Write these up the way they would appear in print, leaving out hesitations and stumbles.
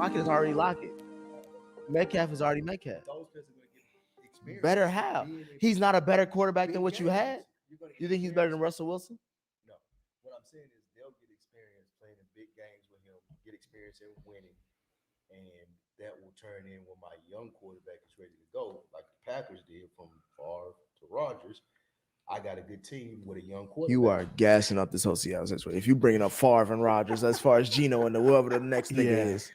Lockett is already Lockett. Metcalf is already Metcalf. Better how? He's not a better quarterback than what you had. You think he's better than Russell Wilson? No. What I'm saying is they'll get experience playing in big games with him, get experience in winning, and that will turn in when my young quarterback is ready to go, like the Packers did from Favre to Rodgers. I got a good team with a young quarterback. You are gassing up this whole Seattle situation. If you bringing up Favre and Rodgers, as far as Geno and whoever the next nigga is,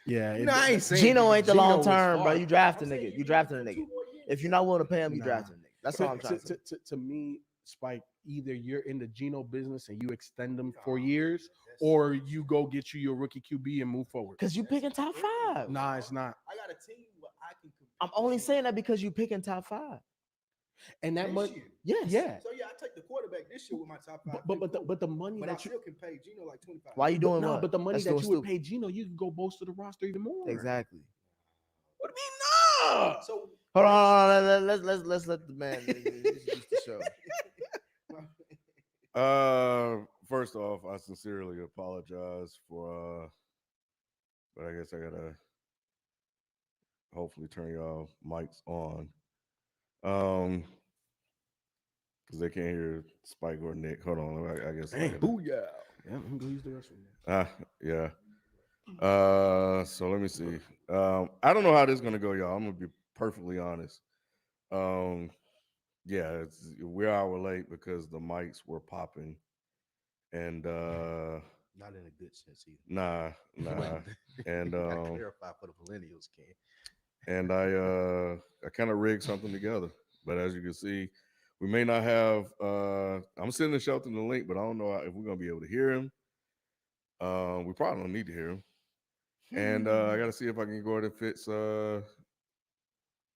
Geno ain't the long term, bro. You draft a nigga. You drafting a nigga. If you're not willing to pay him, you drafting a nigga. That's all I'm trying to say. To me, Spike, either you're in the Geno business and you extend them for years, or you go get you your rookie QB and move forward. Because you picking top 5. Nah, it's not. I got a team where I can compete. I'm only saying that because you picking top 5. And that money, yes, yeah. So yeah, I take the quarterback this year with my top 5. But the money but that I still can pay Geno like 25. Why you doing no? what? But the money That's that you still would pay Geno, you can go bolster the roster even more. Exactly. What do you mean no? So hold on. Let's let the man introduce the show. First off, I sincerely apologize for but I guess I gotta hopefully turn y'all mics on. Because they can't hear Spike or Nick. Hold on, I guess. Hey, booyah! Yeah, I'm gonna use the restroom. Yeah. So let me see. I don't know how this is gonna go, y'all. I'm gonna be perfectly honest. Yeah, we're an hour late because the mics were popping, and not in a good sense either. Nah. And clarify for the millennials, Ken. And I kind of rigged something together, but as you can see, we may not have. I'm sending Shelton the link, but I don't know if we're gonna be able to hear him. We probably don't need to hear him. And I got to see if I can go ahead and fix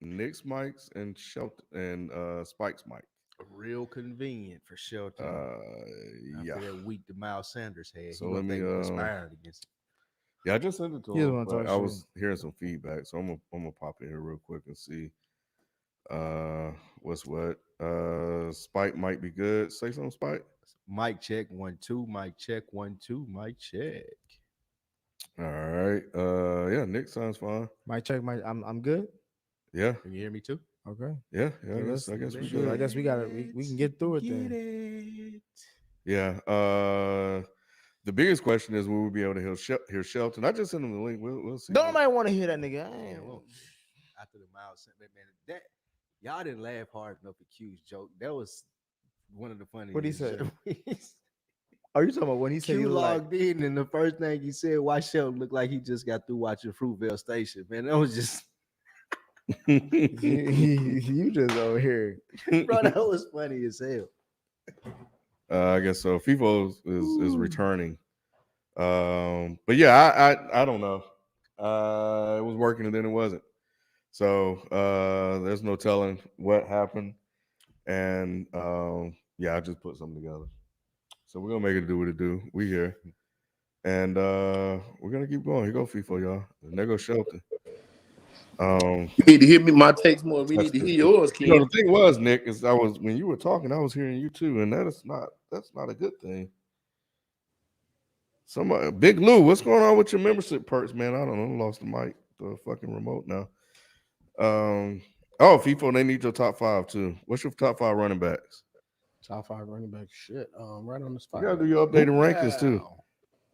Nick's mics and Shelton and Spike's mic. Real convenient for Shelton. Yeah. After that week that Miles Sanders had, So let me inspired against it. Yeah, I just sent it to him. But I was hearing some feedback, so I'm gonna pop in here real quick and see what's what. Spike might be good. Say something, Spike. Mic check 1 2. Mic check 1 2. Mic check. All right. Yeah, Nick sounds fine. Mic check. I'm good. Yeah. Can you hear me too? Okay. Yeah. I guess we good. I guess we got it. We can get through it then. Yeah. The biggest question is, will we be able to hear Shelton? I just sent him the link. We'll see. Don't nobody want to hear that nigga. After the Miles Sanders, man, that y'all didn't laugh hard enough at Q's joke. That was one of the funniest. What he said? Are you talking about when he said Q he logged in and the first thing he said, why Shelton looked like he just got through watching Fruitvale Station? Man, that was just you just over here, bro. That was funny as hell. I guess so. FIFO is returning, but yeah, I don't know. It was working and then it wasn't. So there's no telling what happened, and yeah, I just put something together. So we're gonna make it do what it do. We here, and we're gonna keep going. Here go FIFO, y'all, and there goes Shelton. You need to hear me my takes more. We need to hear yours, Ken. The thing was, Nick, is when you were talking, I was hearing you too, and that's not a good thing. Somebody, Big Lou, what's going on with your membership perks, man? I don't know. Lost the mic, the fucking remote now. FIFO, they need your top 5 too. What's your top 5 running backs? Top 5 running backs. Shit. Right on the spot. You gotta do your updated rankings too.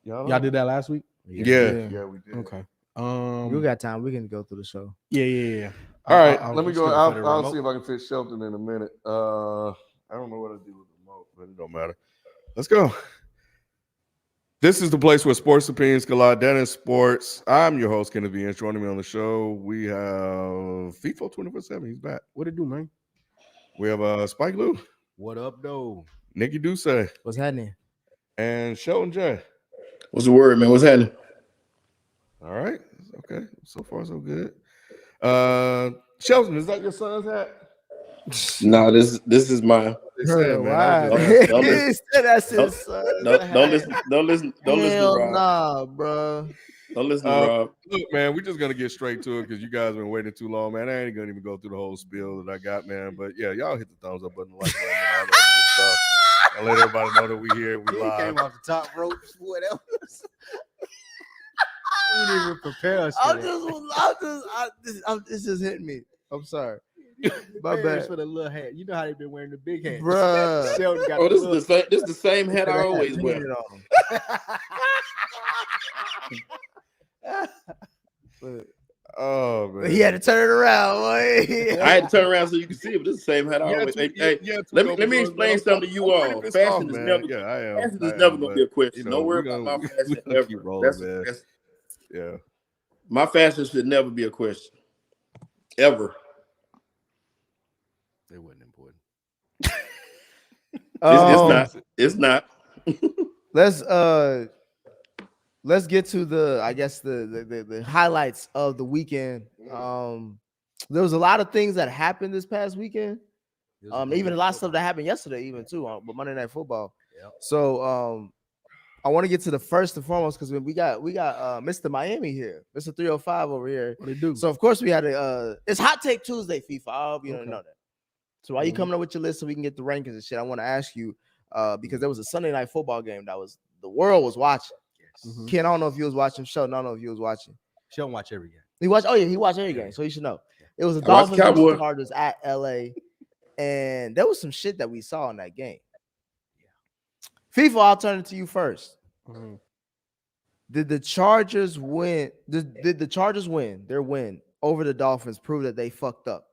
Y'all did that last week? Yeah, we did. Okay. We got time. We can go through the show. Yeah. All right, let me go. I'll see if I can fit Shelton in a minute. I don't know what to do with the remote, but it don't matter. Let's go. This is the place where sports opinions collide. That is sports. I'm your host, Kenneth V. Joining me on the show, we have FIFO 24/7. He's back. What it do, man? We have Spike Lou. What up, though? Nikki Duce. What's happening? And Shelton J. What's the word, man? What's happening? All right. Okay. So far, so good. Shelton, is that your son's hat? No, this is mine. Why? That's his son. Don't listen to Rob. Nah, bro. Don't listen to Rob. Look, man, we're just gonna get straight to it because you guys have been waiting too long, man. I ain't gonna even go through the whole spiel that I got, man. But yeah, y'all hit the thumbs up button, like button, and all that good stuff. And let everybody know that we here, we live. Came off the top ropes, whatever. You didn't even prepare us. This just hitting me. I'm sorry. My bad for the little hat. You know how they been wearing the big hat, bruh. This is the same hat I always wear. Oh man, he had to turn it around. Boy. I had to turn around so you can see it, but this is the same hat I always. Let me explain something to you all. Fashion is never going to be a question. Don't worry about my fashion ever. Yeah. My fashion should never be a question. Ever. It wasn't important. It's not. Let's get to the highlights of the weekend. There was a lot of things that happened this past weekend. Even a lot of stuff that happened yesterday, even too, with Monday Night Football. Yep. So I want to get to the first and foremost because we got Mr. Miami here, Mr. 305 over here. What they do? So of course we had it's Hot Take Tuesday, FIFA. I hope you don't know that. So while you coming up with your list so we can get the rankings and shit, I want to ask you because there was a Sunday Night Football game that was the world was watching. Mm-hmm. Ken, I don't know if you was watching. Sheldon, I don't know if you was watching. Sheldon watch every game. He watched every game, so you should know. It was the Dolphins and Chargers at LA, and there was some shit that we saw in that game. Yeah. FIFA, I'll turn it to you first. Mm-hmm. Did the Chargers win? Did the Chargers win? Their win over the Dolphins prove that they fucked up?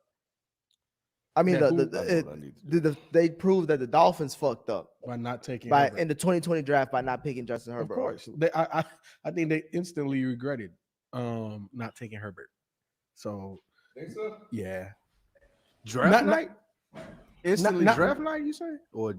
I mean, they proved that the Dolphins fucked up by not taking in the 2020 draft by not picking Justin Herbert. Of course, I think they instantly regretted not taking Herbert. So, yeah, draft night. Instantly not, draft night, you say? Or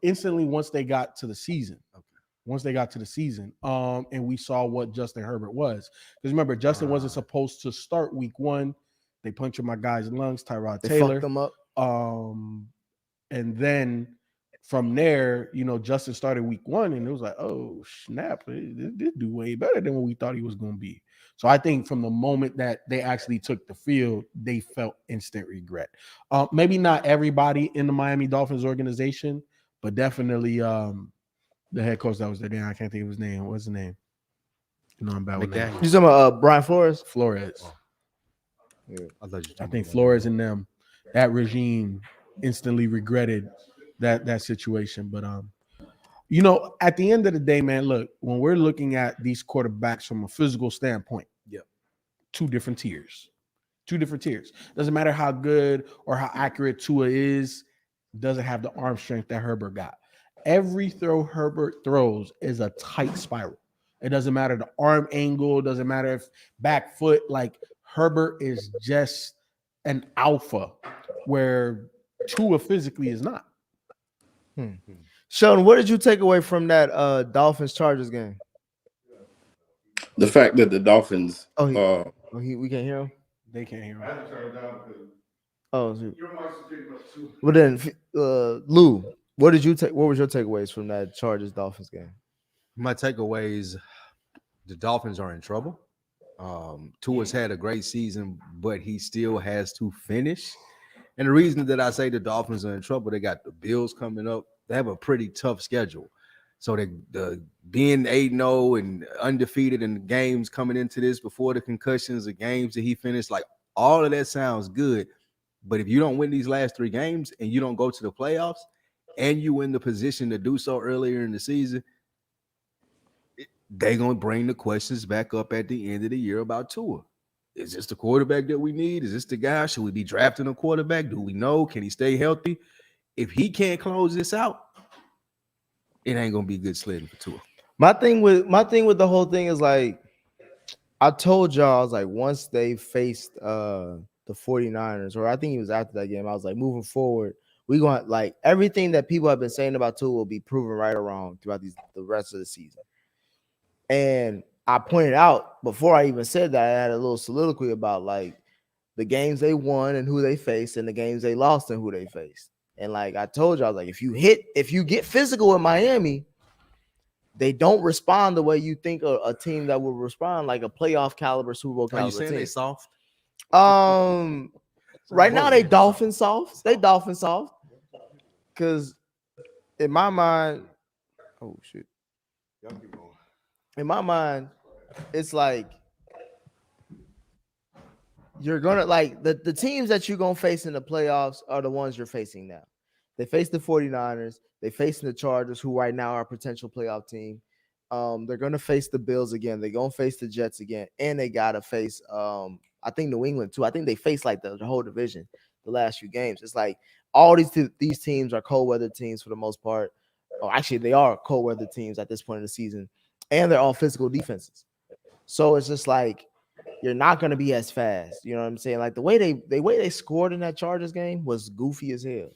instantly once they got to the season. Okay. once they got to the season. And we saw what Justin Herbert was. Because remember, Justin wasn't supposed to start week 1. They punctured my guy's lungs, Tyrod Taylor. Fucked them up. And then from there, Justin started week 1, and it was like, oh snap, this dude way better than what we thought he was going to be. So I think from the moment that they actually took the field, they felt instant regret. Maybe not everybody in the Miami Dolphins organization, but definitely the head coach that was there. I can't think of his name. What's his name? I'm bad with names. You talking about Brian Flores? Flores. Oh. Yeah, I think Flores and them, that regime, instantly regretted that situation. But at the end of the day, man, look, when we're looking at these quarterbacks from a physical standpoint, two different tiers. Doesn't matter how good or how accurate Tua is, doesn't have the arm strength that Herbert got. Every throw Herbert throws is a tight spiral. It doesn't matter the arm angle, doesn't matter if back foot, like Herbert is just an alpha where Tua physically is not. Sheldon, what did you take away from that Dolphins Chargers game? The fact that the Dolphins we can't hear him. They can't hear him. Oh, well then, Lou, what did you take? What was your takeaways from that Chargers Dolphins game? My takeaways: the Dolphins are in trouble. Tua's had a great season, but he still has to finish. And the reason that I say the Dolphins are in trouble, they got the Bills coming up. They have a pretty tough schedule. So the being 8-0 and undefeated in the games coming into this before the concussions, the games that he finished, like all of that sounds good. But if you don't win these last 3 games and you don't go to the playoffs and you in the position to do so earlier in the season, they're going to bring the questions back up at the end of the year about Tua. Is this the quarterback that we need? Is this the guy? Should we be drafting a quarterback? Do we know? Can he stay healthy? If he can't close this out, it ain't gonna be good sledding for Tua. My thing with the whole thing is like, I told y'all, I was like, once they faced the 49ers, or I think it was after that game, I was like, moving forward, we going to, like, everything that people have been saying about Tua will be proven right or wrong throughout the rest of the season. And I pointed out before I even said that, I had a little soliloquy about like the games they won and who they faced, and the games they lost and who they faced. And like I told you, I was like, if you get physical in Miami, they don't respond the way you think a team that will respond, like a playoff caliber Super Bowl caliber. Are you saying team. they soft? Right now they Dolphin soft. They Dolphin soft. Because in my mind, oh shit. In my mind, it's like you're gonna like the teams that you're gonna face in the playoffs are the ones you're facing now. They face the 49ers, they facing the Chargers, who right now are a potential playoff team. They're gonna face the Bills again, they're gonna face the Jets again, and they gotta face I think New England too. I think they face like the whole division the last few games. It's like all these teams are cold weather teams for the most part. Oh, actually, they are cold weather teams at this point in the season, and they're all physical defenses. So it's just like you're not going to be as fast. You know what I'm saying? Like the way they scored in that Chargers game was goofy as hell.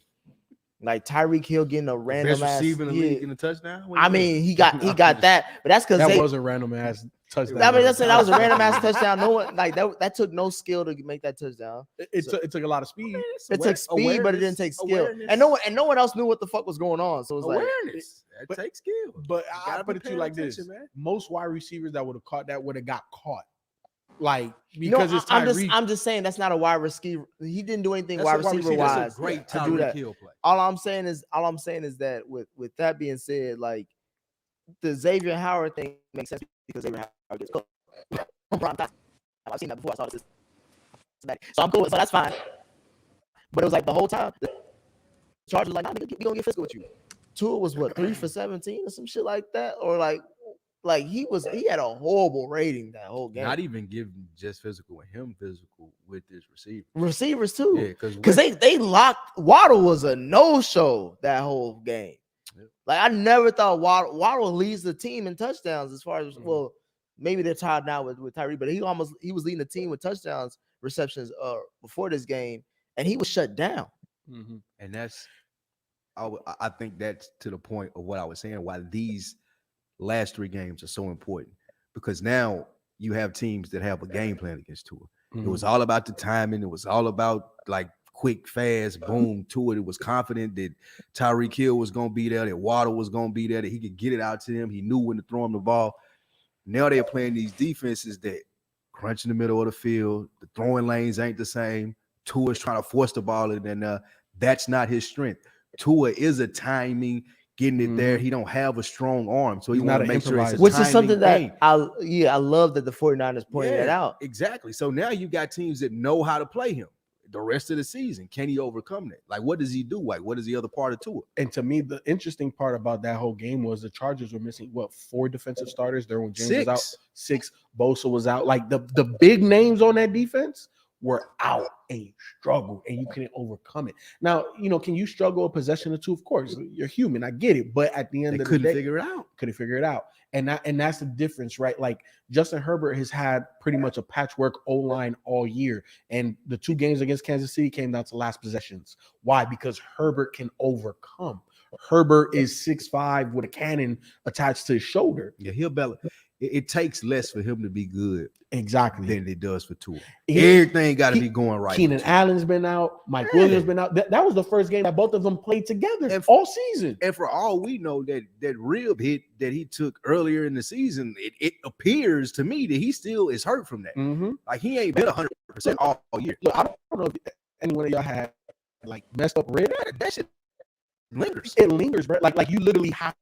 Like Tyreek Hill getting a random ass receiving the league in a touchdown. I mean, he got that, but that's because that was a random ass touchdown. I mean, that was a random ass touchdown. No one like that took no skill to make that touchdown. It took a lot of speed. It took speed, but it didn't take skill. And no one else knew what the fuck was going on. So it was awareness. Like it takes skill. But I put it to you like this: man. Most wide receivers that would have caught that would have got caught. Like because it's Tyreek. I'm just saying that's not a wide receiver. He didn't do anything wide receiver wise. Great to do that. Hill play. All I'm saying is that with that being said, like the Xavier Howard thing makes sense because Xavier Howard gets cooked. I've seen that before. I saw this. So I'm cool. So that's fine. But it was like the whole time the Chargers like, nah, nigga, we gonna get physical with you. Tua was what 3 for 17 or some shit like that, or like he had a horrible rating that whole game. Not even giving just physical with him, physical with his receivers too. Yeah, because they locked. Waddle was a no-show that whole game. Yeah. Like I never thought Waddle leads the team in touchdowns as far as well. Maybe they're tied now with Tyree, but he was leading the team with touchdowns receptions before this game, and he was shut down. Mm-hmm. And that's I think that's to the point of what I was saying. Why these last 3 games are so important because now you have teams that have a game plan against Tua. It was all about the timing. It was all about like quick, fast, boom to it. It was confident that Tyreek Hill was going to be there, that Waddle was going to be there, that he could get it out to him. He knew when to throw him the ball. Now they're playing these defenses that crunch in the middle of the field. The throwing lanes ain't the same. Tua's trying to force the ball in, and that's not his strength. Tua is a timing, getting it there. He don't have a strong arm, so he want to make sure it's a which is something that thing. I love that the 49ers pointed that out. Exactly. So now you got teams that know how to play him the rest of the season. Can he overcome that? Like, what does he do? Like, what is the other part of Tua? And to me, the interesting part about that whole game was the Chargers were missing 4 defensive starters. Derwin James was out, 6. Bosa was out. Like the big names on that defense were out and you struggled and you couldn't overcome it. Now, can you struggle a possession or 2? Of course, you're human. I get it. But at the end of the day, couldn't figure it out. And that's the difference, right? Like Justin Herbert has had pretty much a patchwork O-line all year. And the 2 games against Kansas City came down to last possessions. Why? Because Herbert can overcome. Herbert is 6'5" with a cannon attached to his shoulder. Yeah, he'll belly. It takes less for him to be good. Exactly. Than it does for Tua. Everything got to be going right. Keenan Allen's been out. Mike Williams been out. That was the first game that both of them played together all season. And for all we know, that rib hit that he took earlier in the season, it appears to me that he still is hurt from that. Like he ain't been 100% all year. Look, I don't know if anyone of y'all had like messed up rib. That shit lingers. It lingers, bro. Like you literally have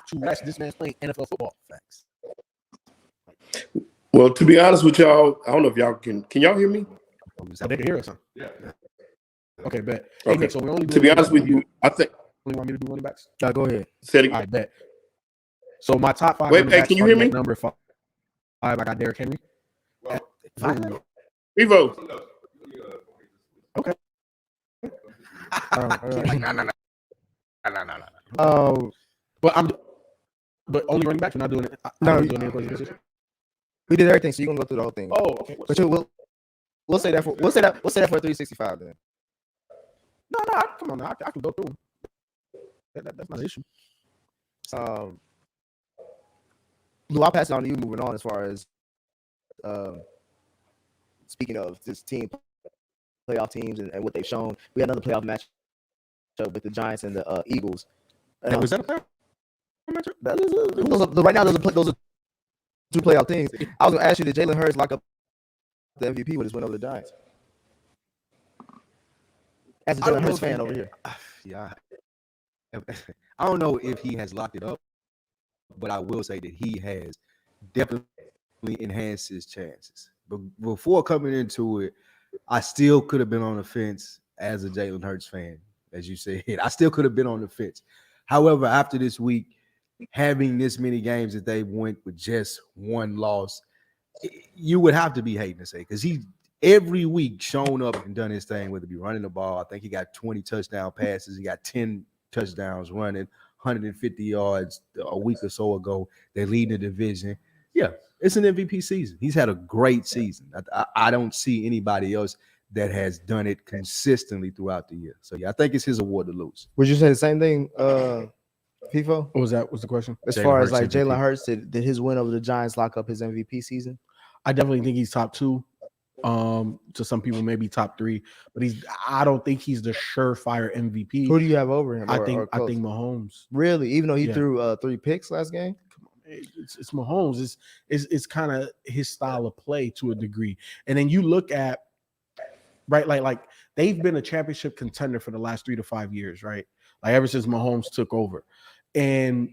to rest. This man's playing NFL football. Facts. Well, to be honest with y'all, I don't know if y'all can y'all hear me? They can hear us. Huh? Yeah. Okay, bet. Okay. Hey, so we only to be honest with you, I think. You want me to do running backs? Go ahead. Say it again. I bet. So my top 5. Wait, hey, can you hear me? Number 5. I got Derrick Henry. 5. Revo. Okay. But only running backs. We're not doing it. We did everything, so you're gonna go through the whole thing. Oh, okay. But we'll say that for 365 then. No, come on, I can go through them. That's not an issue. Lou, I'll pass it on to you. Moving on, as far as speaking of this team, playoff teams and what they've shown, we had another playoff match with the Giants and the Eagles. Was that a playoff match? Right now, those are 2 playoff teams. I was going to ask you, did Jalen Hurts lock up the MVP with his win over the Giants? As a Jalen Hurts fan over here. Yeah. I don't know if he has locked it up, but I will say that he has definitely enhanced his chances. But before coming into it, I still could have been on the fence as a Jalen Hurts fan, as you said. I still could have been on the fence. However, after this week, having this many games that they went with just 1 loss, you would have to be hating to say, because he every week shown up and done his thing, whether it be running the ball. I think he got 20 touchdown passes. He got 10 touchdowns running, 150 yards a week or so ago. They lead the division. Yeah, it's an MVP season. He's had a great season. I don't see anybody else that has done it consistently throughout the year. So, yeah, I think it's his award to lose. Would you say the same thing, FIFO? What was that? What's the question? As far as like Jalen Hurts, did his win over the Giants lock up his MVP season? I definitely think he's top 2. To some people, maybe top 3, but I don't think he's the surefire MVP. Who do you have over him? I think Mahomes. Really? Even though he threw 3 picks last game? Come on, it's Mahomes. It's kind of his style of play to a degree. And then you look at like they've been a championship contender for the last 3 to 5 years, right? Like ever since Mahomes took over. And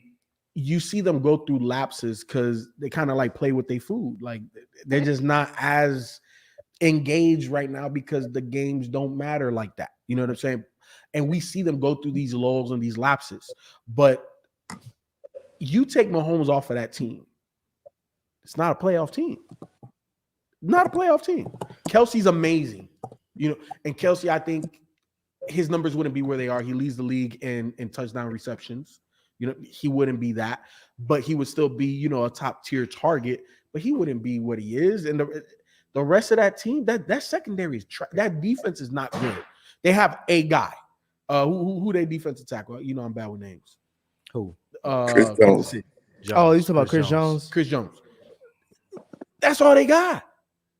you see them go through lapses because they kind of like play with their food. Like they're just not as engaged right now because the games don't matter like that. You know what I'm saying? And we see them go through these lulls and these lapses. But you take Mahomes off of that team, it's not a playoff team. Not a playoff team. Kelsey's amazing. And Kelsey, I think his numbers wouldn't be where they are. He leads the league in touchdown receptions. He wouldn't be that, but he would still be, a top tier target, but he wouldn't be what he is. And the rest of that team, that secondary is that defense is not good. They have a guy. Who they defensive tackle? I'm bad with names. Who? Chris Jones. Jones. Oh, you talking about Chris Jones? Chris Jones. That's all they got.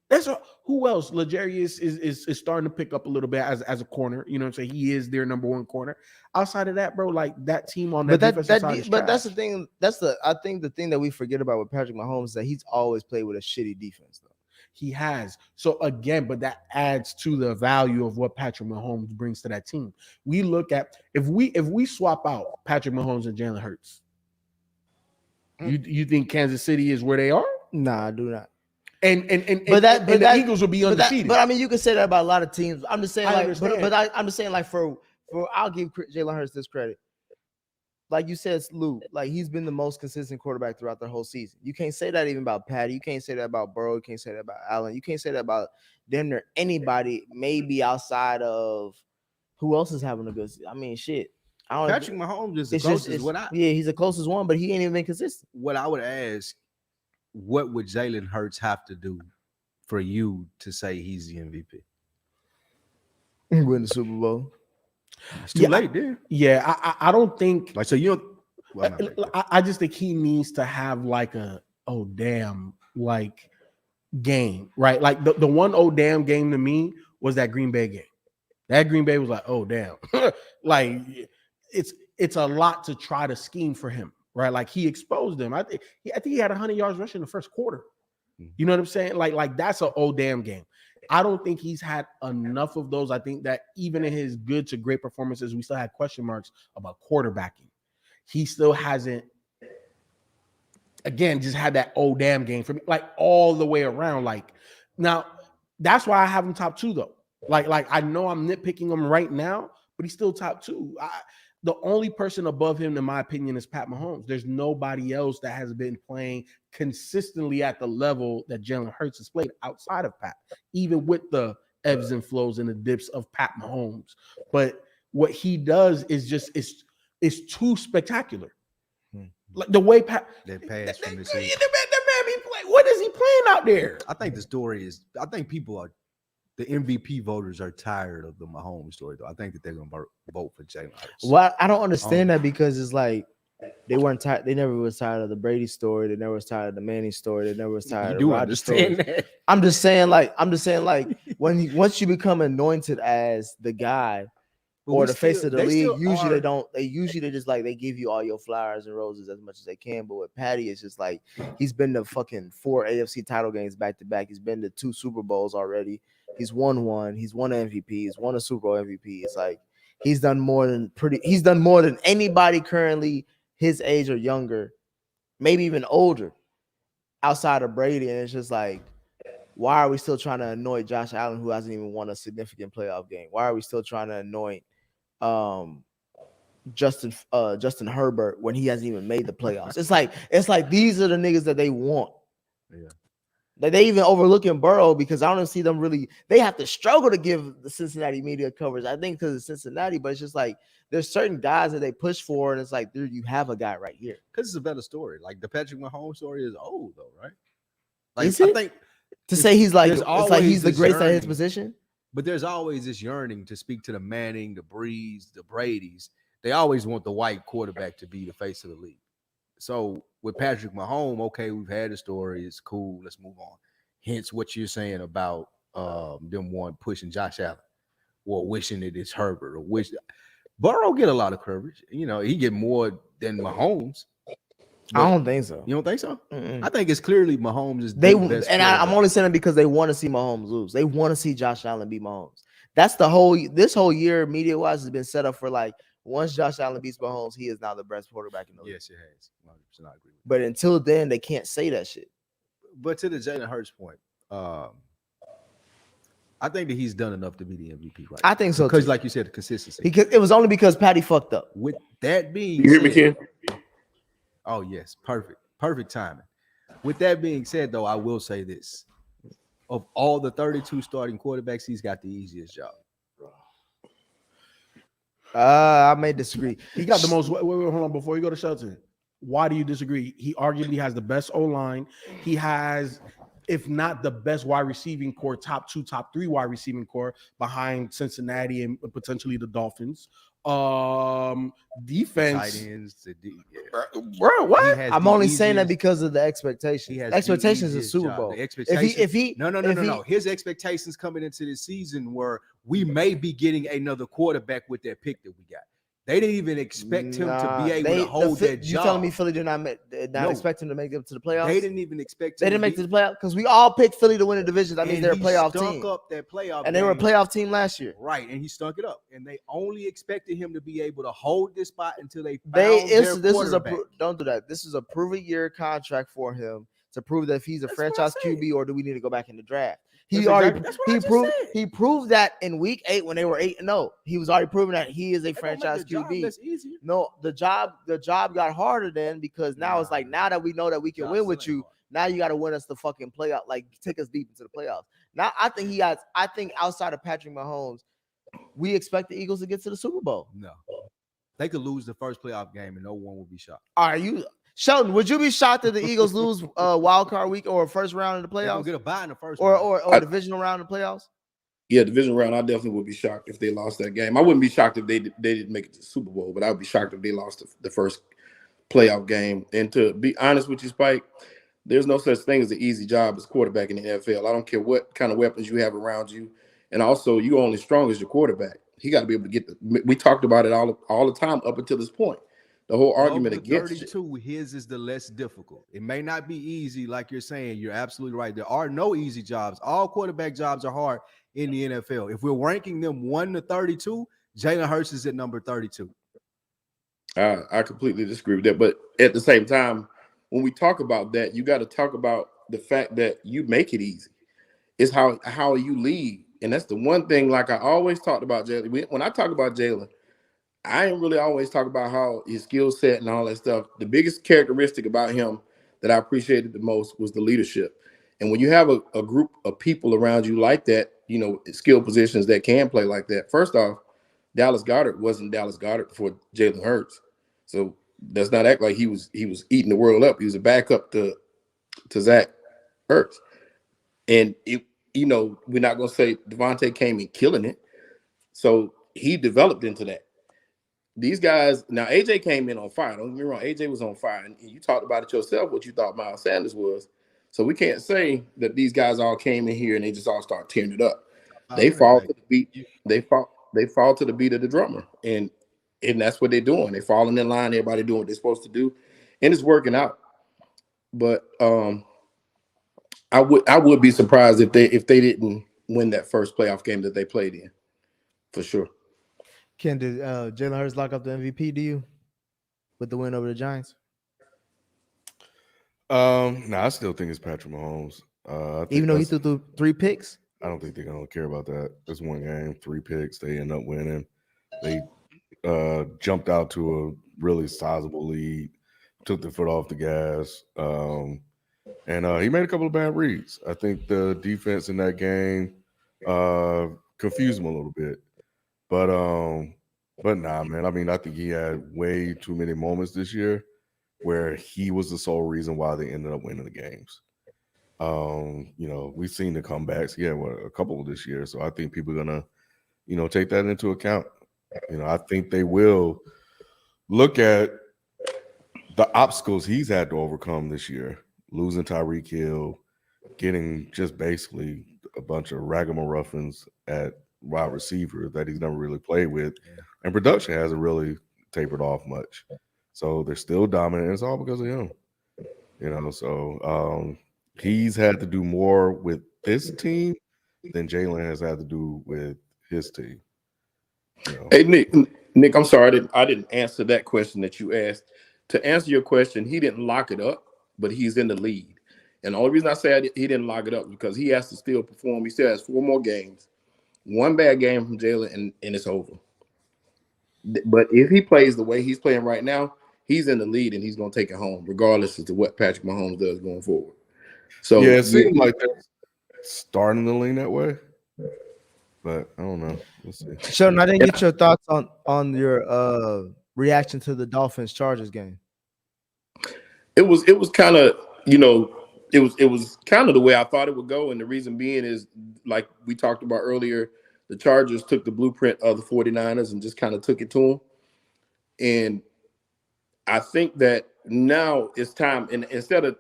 That's all. Who else? L'Jarius is starting to pick up a little bit as a corner. You know what I'm saying? He is their number one corner. Outside of that, bro, like that team on that defensive side is but trash. that's the thing. I think the thing that we forget about with Patrick Mahomes is that he's always played with a shitty defense, though. He has. So again, but that adds to the value of what Patrick Mahomes brings to that team. We look at if we swap out Patrick Mahomes and Jalen Hurts, you think Kansas City is where they are? Nah, I do not. And the Eagles will be undefeated. But I mean, you can say that about a lot of teams. I'm just saying, I'm just saying, like for I'll give Jalen Hurts this credit. Like you said, Lou, like he's been the most consistent quarterback throughout the whole season. You can't say that even about Patty. You can't say that about Burrow. You can't say that about Allen. You can't say that about damn near anybody, maybe outside of who else is having a good season. I mean, shit. Patrick Mahomes is the closest. He's the closest one, but he ain't even been consistent. What I would ask, what would Jalen Hurts have to do for you to say he's the MVP? Win the Super Bowl. It's too late, dude. Yeah, I don't think like so. You don't. Well, I just think he needs to have like a like game, right? Like the one damn game to me was that Green Bay game. That Green Bay was like, oh damn, like it's a lot to try to scheme for him, right? Like he exposed them. I think he had 100 yards rushing in the first quarter. You know what I'm saying? Like that's an damn game. I don't think he's had enough of those. I think that even in his good to great performances, we still had question marks about quarterbacking. He still hasn't, again, just had that damn game for me, like all the way around. Like now, that's why I have him top 2 though. Like I know I'm nitpicking him right now, but he's still top 2. The only person above him, in my opinion, is Pat Mahomes. There's nobody else that has been playing consistently at the level that Jalen Hurts has played outside of Pat, even with the ebbs and flows and the dips of Pat Mahomes. But what he does is just is too spectacular. Like the way Pat that pass from the man be playing. What is he playing out there? I think the story is. I think the MVP voters are tired of the Mahomes story, though. I think that they're going to vote for Jalen Hurts. Well, I don't understand that because it's like they weren't tired. They never was tired of the Brady story. They never was tired of the Manning story. They never was tired of the Rodgers story. That. I'm just saying, like once you become anointed as the guy or the face of the league, usually they give you all your flowers and roses as much as they can. But with Patty, it's just like he's been to fucking 4 AFC title games back to back. He's been to 2 Super Bowls already. He's won one. He's won an MVP. He's won a Super Bowl MVP. It's like he's done more than anybody currently his age or younger, maybe even older, outside of Brady. And it's just like, why are we still trying to anoint Josh Allen, who hasn't even won a significant playoff game? Why are we still trying to anoint Justin Herbert when he hasn't even made the playoffs? It's like these are the niggas that they want. Yeah. They even overlooking Burrow because I don't see them really. They have to struggle to give the Cincinnati media coverage. I think because of Cincinnati, but it's just like there's certain guys that they push for, and it's like, dude, you have a guy right here. Because it's a better story. Like the Patrick Mahomes story is old though, right? Like is it? I think to say he's like it's like he's the greatest at his position. But there's always this yearning to speak to the Manning, the Brees, the Bradys. They always want the white quarterback to be the face of the league. So with Patrick Mahomes, okay, we've had the story. It's cool. Let's move on. Hence what you're saying about them pushing Josh Allen or wishing it is Herbert or wish Burrow get a lot of coverage. You know, he get more than Mahomes. I don't think so. You don't think so? Mm-mm. I think it's clearly Mahomes is the best. And I'm only saying it because they want to see Mahomes lose. They want to see Josh Allen beat Mahomes. That's this whole year media-wise has been set up for like once Josh Allen beats Mahomes, he is now the best quarterback in the league. Yes, it has. 100% I agree. But until then, they can't say that shit. But to the Jalen Hurts point, I think that he's done enough to be the MVP right I think so. Because like you said, the consistency. Because it was only because Patty fucked up. With that being you hear me, Ken? Oh, yes. Perfect timing. With that being said, though, I will say this. Of all the 32 starting quarterbacks, he's got the easiest job. I may disagree. He got the most. Wait, hold on. Before you go to Shelton, why do you disagree? He arguably has the best O-line. He has if not the best wide receiving core, top 2, top 3 wide receiving core behind Cincinnati and potentially the Dolphins. Defense, tight ends, bro. What? I'm only saying that because of the expectations. Expectations is Super Bowl. If he no. His expectations coming into this season were we may be getting another quarterback with that pick that we got. They didn't even expect him to be able to hold that job. You telling me Philly did not expect him to make it to the playoffs? They didn't even expect him. They didn't make it to the playoffs because we all picked Philly to win the division. That means they're a playoff team. Up that playoff and they were a playoff team last year. Right, and he stunk it up. And they only expected him to be able to hold this spot until they found their quarterback. Don't do that. This is a prove-it-year contract for him to prove that if he's a franchise QB or do we need to go back in the draft. He proved that in week 8 when they were 8-0. He was already proving that he is a franchise QB. No, the job got harder then because now it's like now that we know that we can win with you, now you got to win us the fucking playoff, like take us deep into the playoffs. Now I think outside of Patrick Mahomes, we expect the Eagles to get to the Super Bowl. No, they could lose the first playoff game and no one will be shocked. Sheldon, would you be shocked if the Eagles lose wild card week or first round in the playoffs? Get a bye in the first or divisional round in the playoffs? Yeah, divisional round. I definitely would be shocked if they lost that game. I wouldn't be shocked if they didn't make it to the Super Bowl, but I would be shocked if they lost the first playoff game. And to be honest with you, Spike, there's no such thing as an easy job as quarterback in the NFL. I don't care what kind of weapons you have around you, and also you're only strong as your quarterback. He got to be able to get we talked about it all the time up until this point. The whole argument against 32, his is the less difficult. It may not be easy, like you're saying. You're absolutely right. There are no easy jobs. All quarterback jobs are hard in the NFL. If we're ranking them 1 to 32, Jalen Hurts is at number 32. I completely disagree with that. But at the same time, when we talk about that, you got to talk about the fact that you make it easy. It's how you lead. And that's the one thing, like I always talked about Jalen. When I talk about Jalen, I ain't really always talk about how his skill set and all that stuff. The biggest characteristic about him that I appreciated the most was the leadership. And when you have a group of people around you like that, skill positions that can play like that. First off, Dallas Goedert wasn't Dallas Goedert before Jalen Hurts. So does not act like he was eating the world up. He was a backup to Zach Ertz. And we're not gonna say Devontae came in killing it. So he developed into that. These guys, now AJ came in on fire. Don't get me wrong, AJ was on fire. And you talked about it yourself, what you thought Miles Sanders was. So we can't say that these guys all came in here and they just all start tearing it up. They fall to the beat. They fall to the beat of the drummer. And that's what they're doing. They're falling in line, everybody doing what they're supposed to do. And it's working out. But I would be surprised if they didn't win that first playoff game that they played in. For sure. Ken, did Jalen Hurts lock up the MVP, do you? With the win over the Giants? I still think it's Patrick Mahomes. Even though he threw 3 picks? I don't think they're going to care about that. It's one game, 3 picks. They end up winning. They jumped out to a really sizable lead, took the foot off the gas, and he made a couple of bad reads. I think the defense in that game confused him a little bit. But nah, man. I mean, I think he had way too many moments this year where he was the sole reason why they ended up winning the games. We've seen the comebacks. He had a couple this year, so I think people are gonna, take that into account. I think they will look at the obstacles he's had to overcome this year, losing Tyreek Hill, getting just basically a bunch of ragamuffins at wide receiver that he's never really played with, and production hasn't really tapered off much. So they're still dominant. It's all because of him, So he's had to do more with this team than Jalen has had to do with his team. Hey Nick, I'm sorry I didn't answer that question that you asked. To answer your question, he didn't lock it up, but he's in the lead. And the only reason I say he didn't lock it up is because he has to still perform. He still has 4 more games. One bad game from Jalen, and it's over. But if he plays the way he's playing right now, he's in the lead, and he's going to take it home, regardless as to what Patrick Mahomes does going forward. So yeah, it seems like they're starting to lean that way, but I don't know. We'll see. Sheldon, I didn't get your thoughts on your reaction to the Dolphins Chargers game. It was kind of it was kind of the way I thought it would go, and the reason being is, like we talked about earlier, the Chargers took the blueprint of the 49ers and just kind of took it to them. And I think that now it's time, and instead of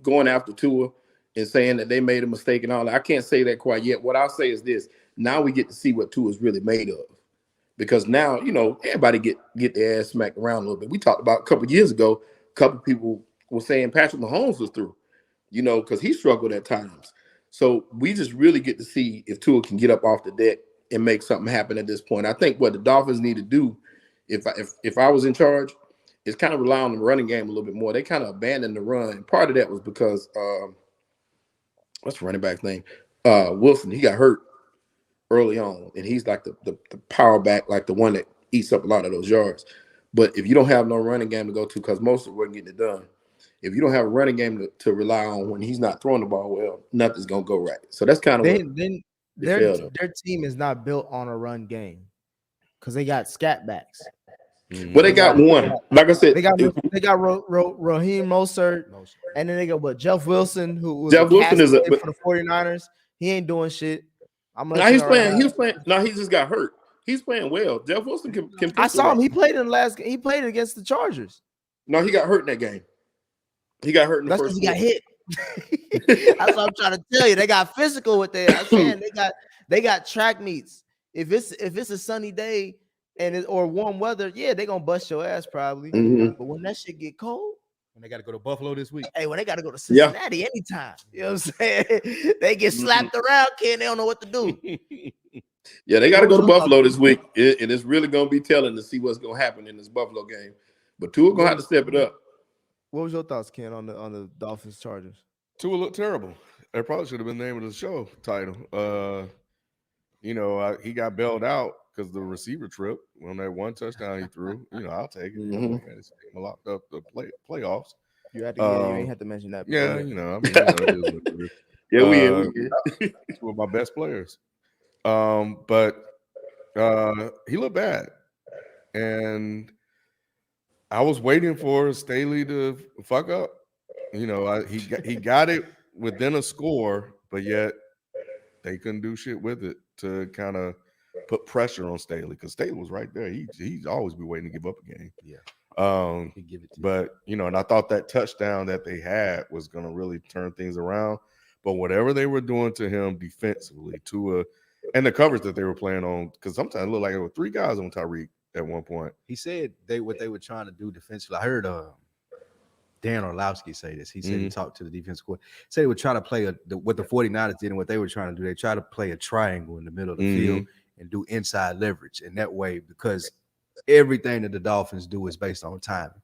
going after Tua and saying that they made a mistake and all that, I can't say that quite yet. What I'll say is this: now we get to see what Tua is really made of, because now everybody get their ass smacked around a little bit. We talked about a couple of years ago, a couple of people were saying Patrick Mahomes was through, because he struggled at times. So we just really get to see if Tua can get up off the deck and make something happen at this point. I think what the Dolphins need to do, if I was in charge, is kind of rely on the running game a little bit more. They kind of abandoned the run. And part of that was because what's the running back name? Wilson. He got hurt early on, and he's like the power back, like the one that eats up a lot of those yards. But if you don't have no running game to go to, because most of it wasn't getting it done, if you don't have a running game to rely on when he's not throwing the ball well, nothing's gonna go right. So that's kind of their team is not built on a run game because they got scat backs. Well, they got one. Like I said, they got Raheem Mostert, and then they got Jeff Wilson, who was Jeff Wilson is for the 49ers. He ain't doing shit. He's playing. No, he just got hurt. He's playing well. Jeff Wilson can I saw him. He played in the last game. He played against the Chargers. No, he got hurt in that game. He got hurt in the first. He got hit. That's what I'm trying to tell you. They got physical with that. I'm saying they got track meets. If it's a sunny day or warm weather, yeah, they gonna bust your ass probably. Mm-hmm. But when that shit get cold, when they got to go to Buffalo this week, when they got to go to Cincinnati anytime, you know what I'm saying? They get slapped around, kid. They don't know what to do. Yeah, they got to go to Buffalo this week, and it's really gonna be telling to see what's gonna happen in this Buffalo game. But Tua gonna have to step it up. What was your thoughts, Ken, on the Dolphins Chargers? Tua looked terrible. That probably should have been the name of the show title. He got bailed out because the receiver tripped on that one touchdown he threw. I'll take it. Mm-hmm. He locked up the playoffs. You had to. You ain't have to mention that. Yeah, we two of my best players. But he looked bad, and I was waiting for Staley to fuck up. He got it within a score, but yet they couldn't do shit with it to kind of put pressure on Staley, because Staley was right there. He'd always be waiting to give up a game. Yeah. He'd give it to but and I thought that touchdown that they had was gonna really turn things around. But whatever they were doing to him defensively, and the coverage that they were playing on, because sometimes it looked like there were 3 guys on Tyreek at one point. He said what they were trying to do defensively. I heard Dan Orlovsky say this. He said he talked to the defensive court. Said they were trying to play what the 49ers did and what they were trying to do. They tried to play a triangle in the middle of the field and do inside leverage. And that way, because everything that the Dolphins do is based on timing.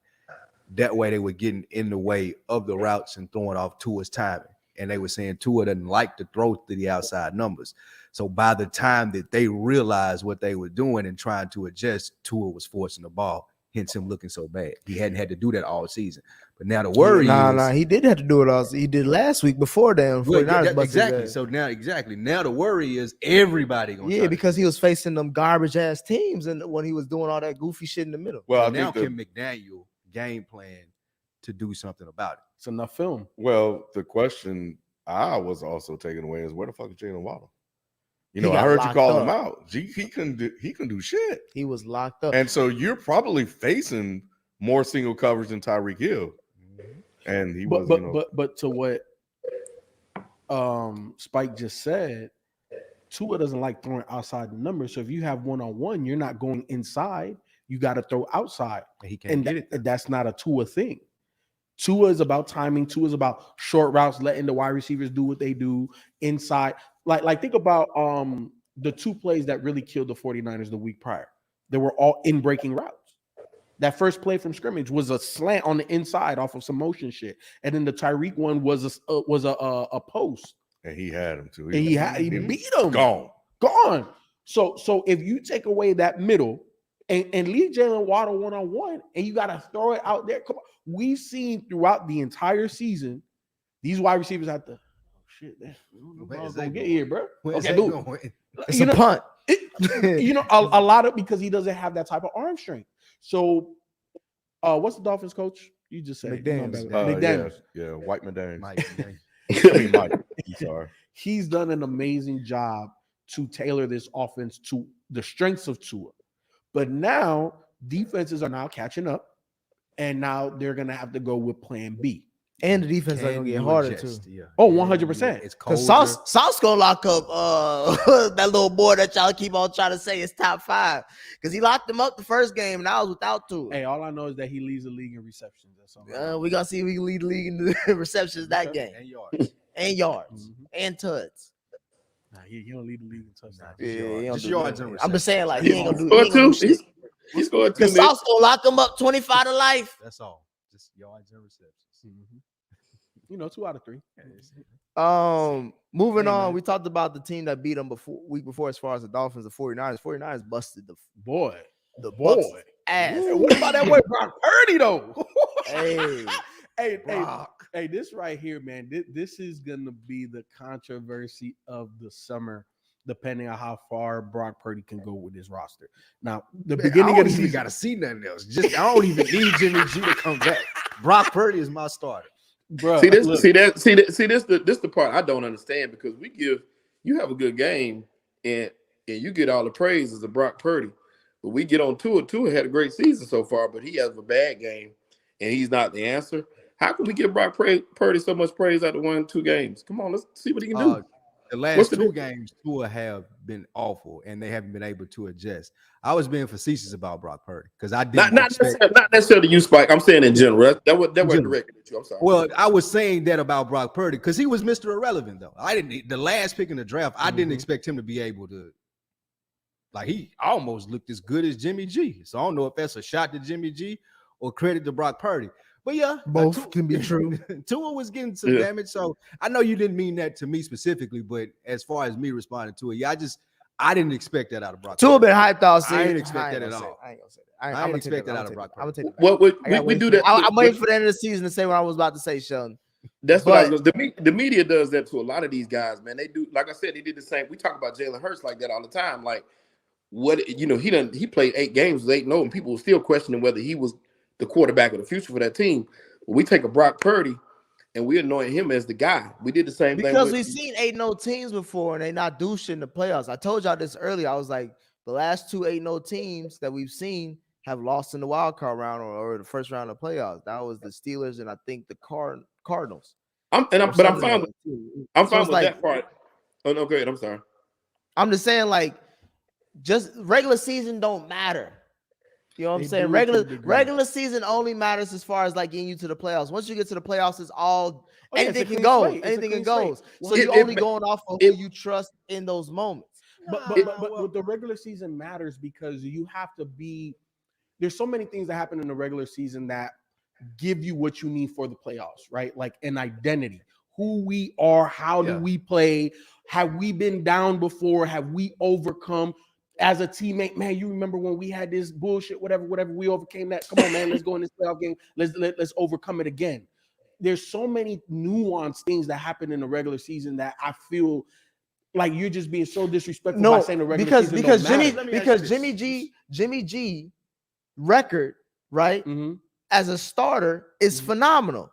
That way they were getting in the way of the routes and throwing off Tua's timing. And they were saying Tua doesn't like to throw to the outside numbers. So by the time that they realized what they were doing and trying to adjust, Tua was forcing the ball, hence him looking so bad. He hadn't had to do that all season. But now the worry is... he did have to do it all. He did last week before them. Exactly. So now the worry is everybody going to... Yeah, because he was facing them garbage-ass teams and when he was doing all that goofy shit in the middle. Well, now Kim McDaniel game plan to do something about it. It's enough film. Well, the question I was also taken away is, where the fuck is Jalen Waddle? I heard you call him out. He couldn't do shit. He was locked up. And so you're probably facing more single coverage than Tyreek Hill. And he was, but to what Spike just said, Tua doesn't like throwing outside the numbers. So if you have one-on-one, you're not going inside. You got to throw outside. He can't get it. That's not a Tua thing. Tua is about timing. Tua is about short routes, letting the wide receivers do what they do inside. Like think about the 2 plays that really killed the 49ers the week prior. They were all in breaking routes. That first play from scrimmage was a slant on the inside off of some motion shit, and then the Tyreek one was a post. And he had him too. He beat him. Gone. So if you take away that middle and leave Jalen Waddle one-on-one, and you got to throw it out there. Come on. We've seen throughout the entire season, these wide receivers have to, shit, where's they get here, bro? Okay, dude. It's a punt. A lot of, because he doesn't have that type of arm strength. So what's the Dolphins coach? You just say McDaniels. McDaniels. Yeah, White McDaniels. Mike. I mean, Mike. Sorry. He's done an amazing job to tailor this offense to the strengths of Tua. But now defenses are now catching up, and now they're going to have to go with plan B. And the defense is going to get harder too. Yeah. Oh, 100%. It's Because colder. Sauce going to lock up that little boy that y'all keep on trying to say is top 5. Because he locked him up the first game, and I was without Tua. Hey, all I know is that he leads the league in receptions. That's all. We're going to see if we can lead the league in the receptions that game. And yards. And tuds. Nah, he don't lead the league in touchdowns. Just yards and receptions. I'm just saying, like, he ain't going to do shit. He scored 2. Because Sauce going to lock him up 25 to life. That's all. Just yards and receptions. 2 out of 3. Moving on, we talked about the team that beat them week before as far as the Dolphins, the 49ers. 49ers busted the boy ass. Yeah, what about that boy Brock Purdy though? hey, hey, this right here, man. This is gonna be the controversy of the summer, depending on how far Brock Purdy can go with his roster. Now, the beginning of the season, got to see nothing else. I don't even need Jimmy G to come back. Brock Purdy is my starter. Bro, see this the part I don't understand, because you have a good game and you get all the praises of Brock Purdy, but we get on Tua. Tua had a great season so far, but he has a bad game and he's not the answer. How can we give Brock Purdy so much praise after 1-2 games? Come on, let's see what he can do. The last 2 games, Tua have been awful, and they haven't been able to adjust. I was being facetious about Brock Purdy because I didn't not necessarily you, Spike. I'm saying in general. That was directed at you. I'm sorry. Well, I was saying that about Brock Purdy because he was Mr. Irrelevant, though. The last pick in the draft, I didn't expect him to be able to. Like, he almost looked as good as Jimmy G. So I don't know if that's a shot to Jimmy G or credit to Brock Purdy. But yeah, both can be true. Tua was getting some damage. So I know you didn't mean that to me specifically, but as far as me responding to it, I didn't expect that out of Brock. Tua been hyped all season. I didn't expect that at all. I ain't gonna say that. I didn't expect that out of Brock. I'm gonna take it. What we do that? I'm waiting for the end of the season to say what I was about to say, Shannon. That's what I was. The media does that to a lot of these guys, man. They do. Like I said, they did the same. We talk about Jalen Hurts like that all the time. Like, he played 8 games with 8-0, and people were still questioning whether he was the quarterback of the future for that team. We take a Brock Purdy and we anoint him as the guy. We did the same thing because we've seen 8-0 teams before and they not douche in the playoffs. I told y'all this earlier. I was like, the last 2 8-0 teams that we've seen have lost in the wild card round or the first round of playoffs. That was the Steelers and I think the Cardinals. I'm fine with that part. Oh no, go ahead. I'm sorry. I'm just saying, like, just regular season don't matter. You know what I'm saying? Regular season only matters as far as like getting you to the playoffs. Once you get to the playoffs, it's all anything can go. Anything can go. So you're only going off of who you trust in those moments. But with the regular season matters because you have to be. There's so many things that happen in the regular season that give you what you need for the playoffs, right? Like an identity, who we are, how do we play, have we been down before, have we overcome. As a teammate, man, you remember when we had this bullshit, whatever, we overcame that. Come on, man, let's go in this playoff game. Let's overcome it again. There's so many nuanced things that happen in the regular season that I feel like you're just being so disrespectful by saying the regular season because Jimmy G record, right, as a starter is phenomenal.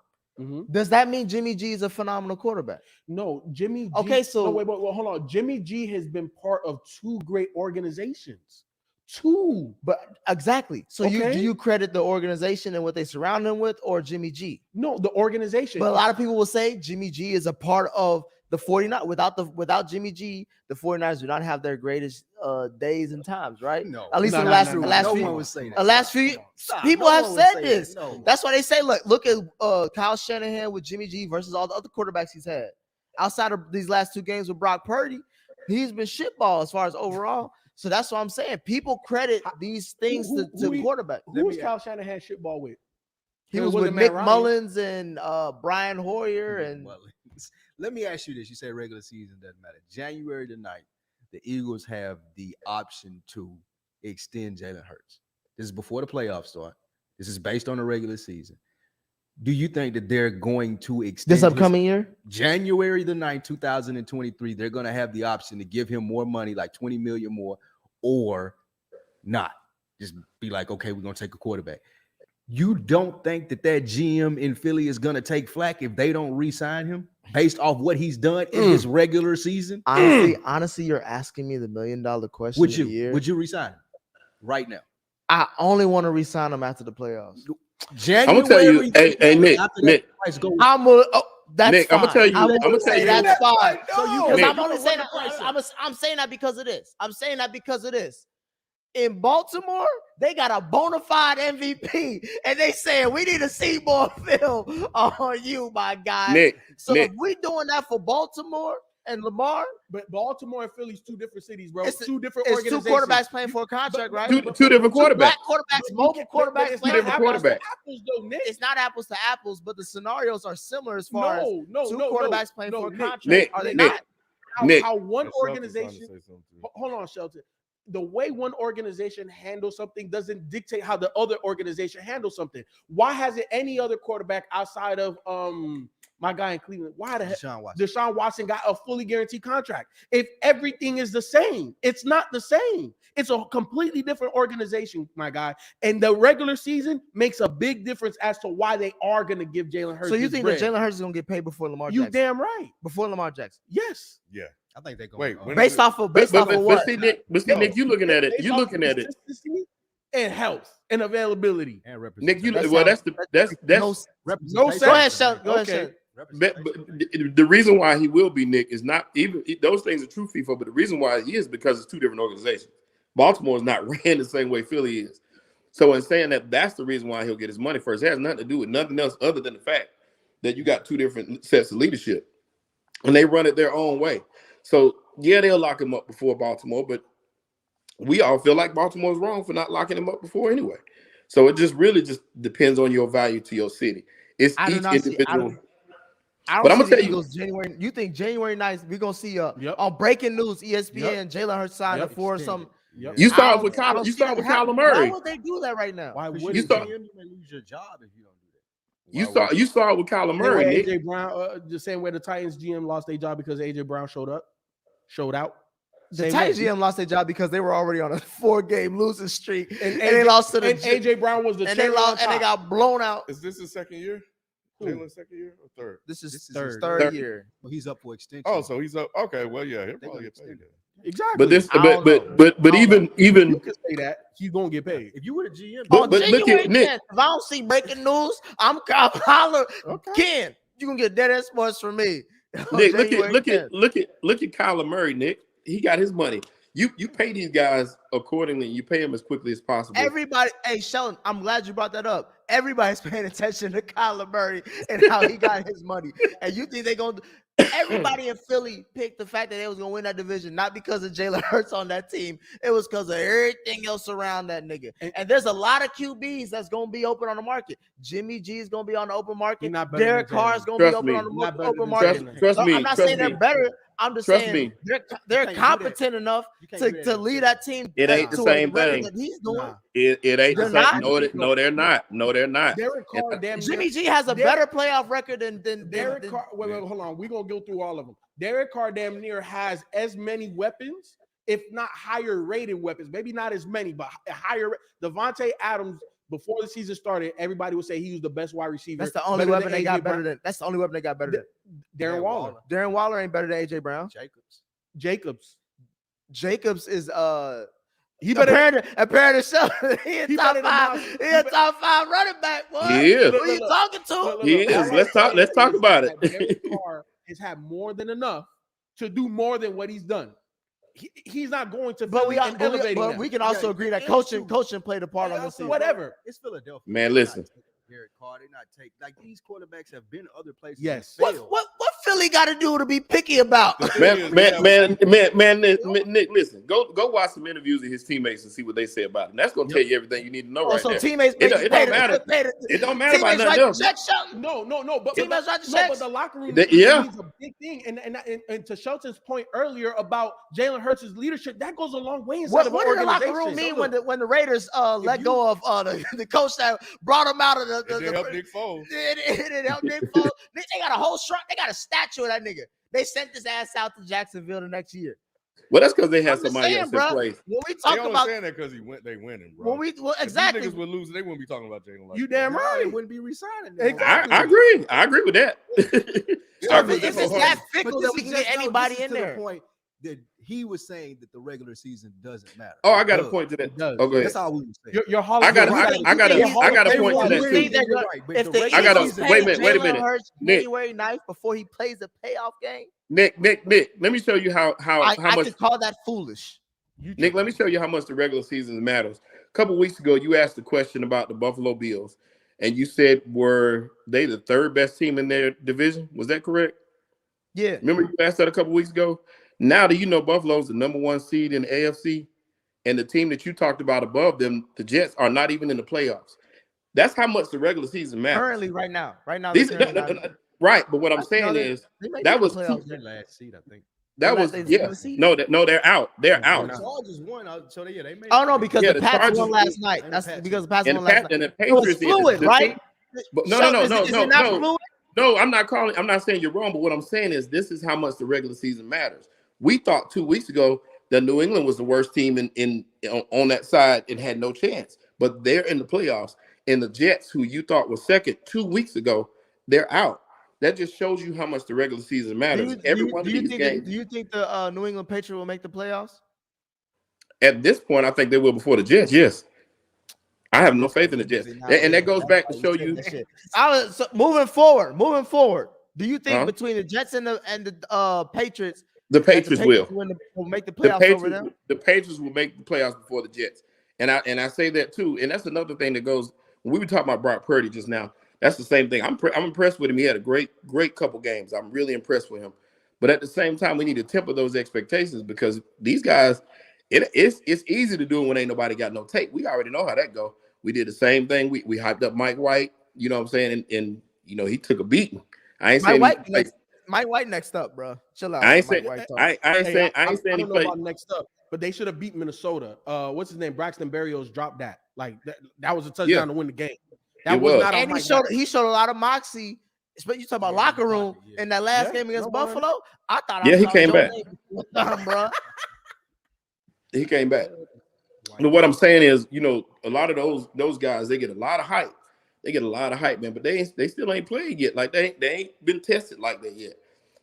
Does that mean Jimmy G is a phenomenal quarterback? No, Jimmy G. Okay, so wait, hold on. Jimmy G has been part of 2 great organizations. 2, but exactly. So do you credit the organization and what they surround him with, or Jimmy G? No, the organization. But a lot of people will say Jimmy G is a part of the 49ers. Without Jimmy G, the 49ers do not have their greatest days and times, right? No, at least in the last few people have said this. No. That's why they say, look at Kyle Shanahan with Jimmy G versus all the other quarterbacks he's had. Outside of these last 2 games with Brock Purdy, he's been shitball as far as overall. So that's what I'm saying. People credit these things to quarterback. Who was Kyle Shanahan shitball with? He was with Nick Mullins and Brian Hoyer and. Let me ask you this. You say regular season doesn't matter. January the 9th, the Eagles have the option to extend Jalen Hurts. This is before the playoffs start. This is based on the regular season. Do you think that they're going to extend this upcoming year? January the 9th, 2023, they're going to have the option to give him more money, like $20 million more, or not? Just be like, okay, we're going to take a quarterback. You don't think that GM in Philly is going to take flack if they don't re-sign him based off what he's done in his regular season? Honestly, you're asking me the $1 million question. Would you resign him right now? I only want to resign him after the playoffs. I'm gonna tell you, hey Nick, I'm gonna tell you, I'm gonna tell you that's fine. No. I'm saying that because of this. I'm saying that because of this. In Baltimore, they got a bona fide MVP, and they saying we need to see more film on you, my guy. Nick, if we doing that for Baltimore and Lamar, but Baltimore and Philly's two different cities, bro. It's two different it's organizations. Two quarterbacks playing for a contract, right? Two different quarterbacks. Black quarterbacks, multiple quarterbacks. Two different quarterbacks. It's not apples to apples, but the scenarios are similar as far as two quarterbacks playing for a contract. Nick, are they Nick, not? How one organization? Hold on, Shelton. The way one organization handles something doesn't dictate how the other organization handles something. Why hasn't any other quarterback outside of my guy in Cleveland, why the heck Deshaun Watson got a fully guaranteed contract? If everything is the same, it's not the same. It's a completely different organization, my guy. And the regular season makes a big difference as to why they are going to give Jalen Hurts. So you think that Jalen Hurts is going to get paid before Lamar Jackson? You damn right. Before Lamar Jackson. Yes. Yeah. I think they're going to based off of what? Nick, you looking at it. You looking at it. And health and availability and representation. Nick, that's no sense. Go ahead, Shelton. Go ahead. But the reason why he will be, Nick, is not even those things are true FIFA, but the reason why he is because it's two different organizations. Baltimore is not ran the same way Philly is. So in saying that, that's the reason why he'll get his money first. It has nothing to do with nothing else other than the fact that you got two different sets of leadership and they run it their own way. So yeah, they'll lock him up before Baltimore, but we all feel like Baltimore's wrong for not locking him up before anyway. So it just really just depends on your value to your city. It's each individual. But I'm gonna tell you, January. You think January 9th we're gonna see on breaking news, ESPN, Jalen Hurts signed up for something. You saw it with Kyler Murray. Why would they do that right now? Why would you lose your job if you don't do that? You saw it with Kyler Murray. AJ Brown, the same way the Titans GM lost their job because AJ Brown showed out. The Titans GM lost their job because they were already on a 4-game losing streak, and they lost to the. And AJ Brown was the and they lost, and they got blown out. Is this his second year? Jalen's second year or third? This is his third year. Well, he's up for extension. Oh, so he's up. Okay, well, yeah, he'll probably get paid. Exactly. But even you can say that he's gonna get paid. If you were the GM, but look at Nick. If I don't see breaking news, I'm holler. Ken, you gonna get dead ass sports from me. Nick, look at Kyler Murray, Nick. He got his money. You pay these guys accordingly. You pay them as quickly as possible. Everybody, hey Sheldon, I'm glad you brought that up. Everybody's paying attention to Kyler Murray and how he got his money. And you think they're gonna? Everybody in Philly picked the fact that they was gonna win that division, not because of Jalen Hurts on that team. It was because of everything else around that nigga. And there's a lot of QBs that's gonna be open on the market. Jimmy G is gonna be on the open market. Derek Carr is gonna be open on the open market. Trust me. I'm not saying they're better. I'm just saying they're competent enough to lead that team. It ain't the same thing. That he's doing. It ain't the same. No, they're not. No, they're not. Derek Carr, Jimmy G has a better playoff record than Derek Carr. Wait, hold on. We're gonna go through all of them. Derek Carr damn near has as many weapons, if not higher rated weapons. Maybe not as many, but higher. Devontae Adams. Before the season started, everybody would say he was the best wide receiver. That's the only weapon they got better than. That's the only weapon they got better than. Darren Waller. Darren Waller ain't better than AJ Brown. Jacobs is he better apparently himself. He a top five running back, boy. He is. Who you talking to? He is. Let's talk about it. Derek Carr has had more than enough to do more than what he's done. He's not going to. But we can also agree that coaching played a part on this season. Whatever. It's Philadelphia. Man, listen. Derek Carr, they not take like these quarterbacks have been other places. Yes. What Philly got to do to be picky about? Man, Nick, listen. Go watch some interviews of his teammates and see what they say about him. That's gonna tell you everything you need to know right there. Teammates, it don't matter. It don't matter about nothing else. No. But teammates write the but checks. the locker room is a big thing. And to Shelton's point earlier about Jalen Hurts' leadership, that goes a long way inside of an organization. What did the locker room mean when the Raiders let go of the coach that brought him out of the it helped Nick Foles. It helped Nick Foles. They got a whole shrine. They got a statue of that nigga. They sent this ass out to Jacksonville the next year. Well, that's because they had I'm just somebody saying, else bro. in place. When we They talk only about saying that because they winning, bro. exactly. If these niggas were losing, they wouldn't be talking about Jalen. Like You that. damn They right. wouldn't be resigning. Exactly. I agree. I agree with that. So if it's that fickle that we can get anybody in there. The point that he was saying that the regular season doesn't matter. Oh, I got a point to that. It does. Okay, That's all we were saying. Your Hall I of got Fame. I got a point to that think too. they're if the I gotta- Eagles wait a pay minute, wait a Jalen minute. Hurts Nick. January 9th before he plays the payoff game, Nick, let me show you how I much. could call that foolish. Nick, let me show you how much the regular season matters. A couple weeks ago, you asked the question about the Buffalo Bills, and you said, were they the third best team in their division? Was that correct? Yeah. Remember you asked that a couple weeks ago? Now do you know Buffalo's the number 1 seed in the AFC? And the team that you talked about above them, the Jets, are not even in the playoffs. That's how much the regular season matters. Currently, right now. Right, but what I'm saying is that was their last seed, I think. that was no, they're out. They're out. The Chargers won, so they made. Oh no, because Yeah, the the Pats Chargers won last night. That's because the Pats And won last night. the It was Patriots fluid, the right? But no. Is it not fluid? No, I'm not saying you're wrong, but what I'm saying is this is how much the regular season matters. We thought 2 weeks ago that New England was the worst team on that side and had no chance, but they're in the playoffs. And the Jets, who you thought was second 2 weeks ago, they're out. That just shows you how much the regular season matters. Do you think the New England Patriots will make the playoffs? At this point, I think they will before the Jets. Yes, I have no faith in the Jets, and that goes back to show you. Moving forward. Do you think between the Jets and the Patriots, the Patriots will make the playoffs over them? The Patriots will make the playoffs before the Jets, and I say that too. And that's another thing that goes. When we were talking about Brock Purdy just now, that's the same thing. I'm impressed with him. He had a great couple games. I'm really impressed with him. But at the same time, we need to temper those expectations because these guys, it's easy to do it when ain't nobody got no tape. We already know how that go. We did the same thing. We hyped up Mike White. You know what I'm saying? And you know he took a beating. I ain't saying Mike White next up, bro. Chill out. I ain't saying he played next up. But they should have beat Minnesota. What's his name? Braxton Berrios dropped that. Like that was a touchdown to win the game. That was not. And he showed a lot of moxie. But you talk about locker room in that last game against Buffalo. I thought he came back. Bro. He came back. But what I'm saying is, you know, a lot of those guys, they get a lot of hype. They get a lot of hype, man. But they still ain't played yet. Like they ain't been tested like that yet.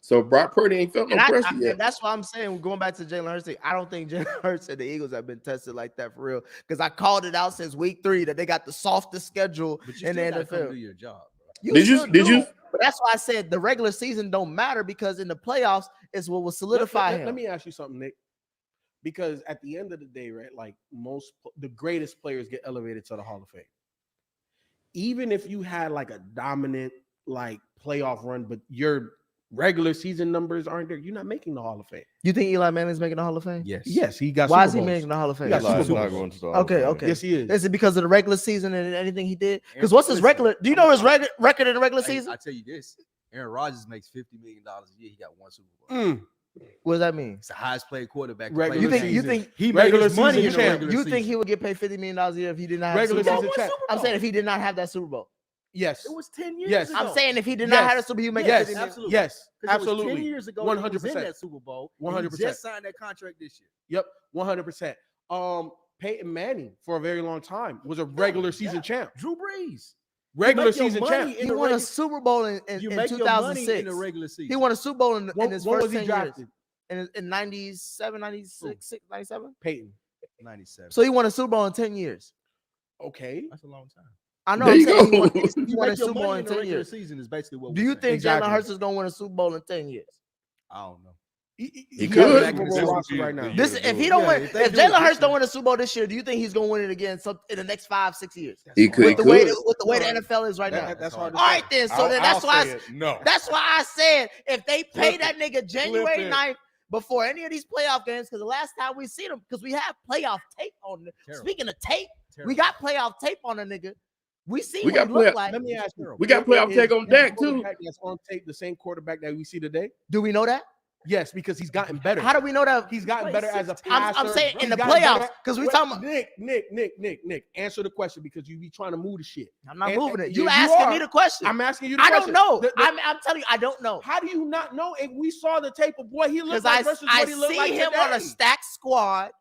So Brock Purdy ain't felt no pressure yet. And that's why I'm saying, going back to Jalen Hurts, I don't think Jalen Hurts and the Eagles have been tested like that for real. Because I called it out since week 3 that they got the softest schedule in the NFL. Do your job, bro. Did you? But that's why I said the regular season don't matter because in the playoffs is what will solidify him. Let me ask you something, Nick. Because at the end of the day, right, like the greatest players get elevated to the Hall of Fame. Even if you had like a dominant like playoff run, but your regular season numbers aren't there, you're not making the Hall of Fame. You think Eli Manning's making the Hall of Fame? Yes, he got. Why is he making the Hall of Fame? Okay. Yes, he is. Is it because of the regular season and anything he did? Because what's his regular? Do you know his record in the regular season? I tell you this: Aaron Rodgers makes $50 million a year. He got 1 Super Bowl. What does that mean? It's the highest paid quarterback. You think he regular money? You think he would get paid $50 million a year if he did not have regular Super season? I'm saying if he did not have that Super Bowl. Yes, it was 10 years ago. I'm saying if he did not have the Super Bowl, you make $50 million. Absolutely. Yes, absolutely. 10 years ago, 100%. he was in that Super Bowl. 100%. He just signed that contract this year. Yep, 100%. Peyton Manning for a very long time was a regular season champ. Drew Brees, regular season champ. He won a Super Bowl in 2006. In the regular season. He won a Super Bowl in his first 10 years. In 97, 96, 97? Peyton. 97. So he won a Super Bowl in 10 years. Okay. That's a long time. I know. He won a Super Bowl in 10 years. Season is basically what. Do you think Jalen Hurts is going to win a Super Bowl in 10 years? I don't know. He could right now. If he don't win, if Jalen Hurts don't win a Super Bowl this year, do you think he's going to win it again in the next 5-6 years? He could. With the way the NFL is right now. That's hard. All right, then. So that's why I said if they pay that nigga January 9th before any of these playoff games, because the last time we see them, because we have playoff tape on. Speaking of tape, we got playoff tape on a nigga. We see what he look like. Let me ask you. We got playoff tape on Dak too. That's on tape. The same quarterback that we see today. Do we know that? Yes, because he's gotten better. How do we know that He's gotten better as a passer? I'm saying in the playoffs because we talking about Nick. Answer the question because you be trying to move the shit. I'm not moving it. You asking me the question. I'm asking you the question. question. I don't know. I'm telling you, I don't know. How do you not know? If we saw the tape of what he looked like versus I what he looked like see him on a stacked squad.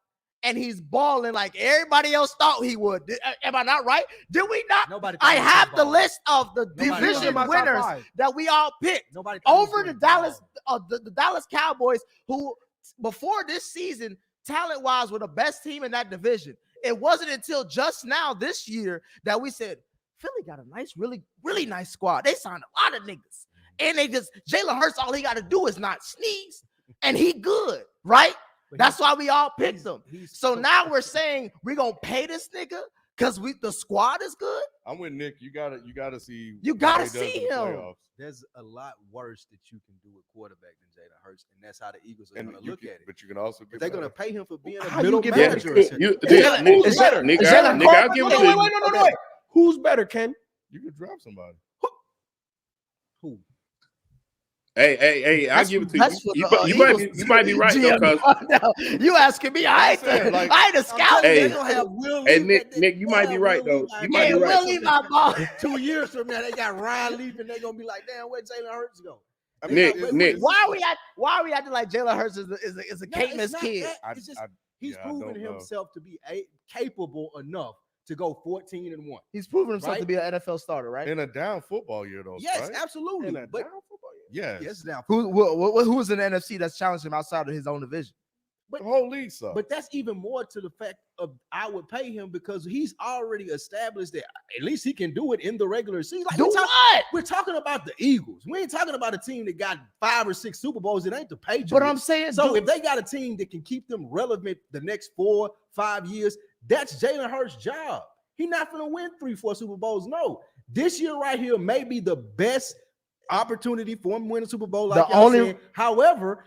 And he's balling like everybody else thought he would. Am I not right? Did we not? Nobody. I have the list of the division winners that we all picked. Nobody over the Dallas, the Dallas Cowboys, who before this season, talent-wise, were the best team in that division. It wasn't until just now this year that we said Philly got a nice, really, really nice squad. They signed a lot of niggas, and Jalen Hurts. All he got to do is not sneeze, and he good, right? That's why we all picked him. So now we're saying we're gonna pay this nigga because the squad is good. I'm with Nick. You gotta see. You gotta see him. There's a lot worse that you can do with quarterback than Jalen Hurts, and that's how the Eagles are gonna look at it. But you can also they're gonna pay him for being a middle manager. Nick, I'll give it to you. Wait. Who's better, Ken? You could drop somebody. Who? Hey! I'll give it to you. You might be right though, because you asking me. I ain't a scout. Hey, Nick, you might be right though. You might be right. Willie, my ball. 2 years from now, they got Ryan Leaf, and they're gonna be like, "Damn, where Jalen Hurts go?" Nick, why are we acting like Jalen Hurts is a Caitman's kid? He's proven himself to be capable enough to go 14-1. He's proven himself to be an NFL starter, right? In a down football year, though. Yes, right? absolutely. In a down football year. Yes, down. Who's in the NFC that's challenged him outside of his own division? But the whole league sucks. But that's even more to the fact of I would pay him because he's already established that at least he can do it in the regular season. Like we're talking about the Eagles. We ain't talking about a team that got 5 or 6 Super Bowls. It ain't the Patriots. But I'm saying, so if they got a team that can keep them relevant the next 4-5 years, that's Jalen Hurts' job. He's not going to win 3-4 Super Bowls. No, this year right here may be the best opportunity for him to win a Super Bowl. Like said. However,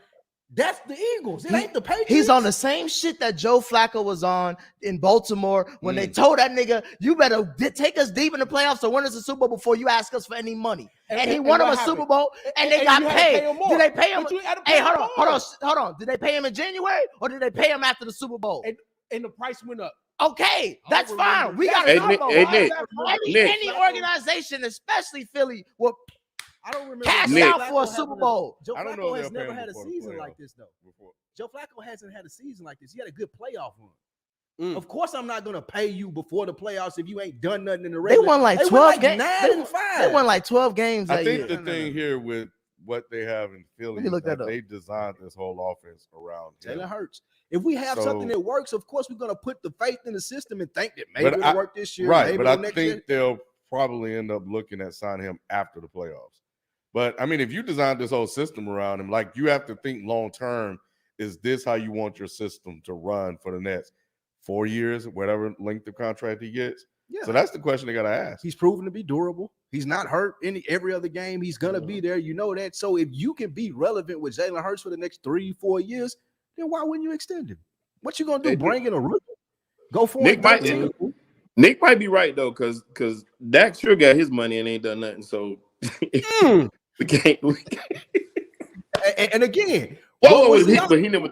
that's the Eagles. It ain't the Patriots. He's on the same shit that Joe Flacco was on in Baltimore when they told that nigga, you better take us deep in the playoffs or win us a Super Bowl before you ask us for any money. And he won him a Super Bowl, and they got paid. Did they pay him? Hey, hold on. Did they pay him in January or did they pay him after the Super Bowl? And the price went up. Okay, that's fine. We got any organization, especially Philly, will cash out for a Super Bowl. Joe Flacco has never had a season like this, though. Joe Flacco hasn't had a season like this. He had a good playoff run. Of course, I'm not going to pay you before the playoffs if you ain't done nothing in the regular. They won like 12 games. 9-5. They won like 12 games. I think the thing here with what they have in Philly is that they designed this whole offense around Jalen Hurts. If we have something that works, of course, we're going to put the faith in the system and think that maybe it'll work this year. Right, but I think they'll probably end up looking at signing him after the playoffs. But, I mean, if you designed this whole system around him, like you have to think long-term, is this how you want your system to run for the next 4 years, whatever length of contract he gets? Yeah. So that's the question they got to ask. He's proven to be durable. He's not hurt in every other game. He's going to be there. You know that. So if you can be relevant with Jalen Hurts for the next 3-4 years, then why wouldn't you extend him? What you going to do? Bring in a rookie? Go for it. Nick might be right, though, because Dak sure got his money and ain't done nothing. So we can't. And again, but he never.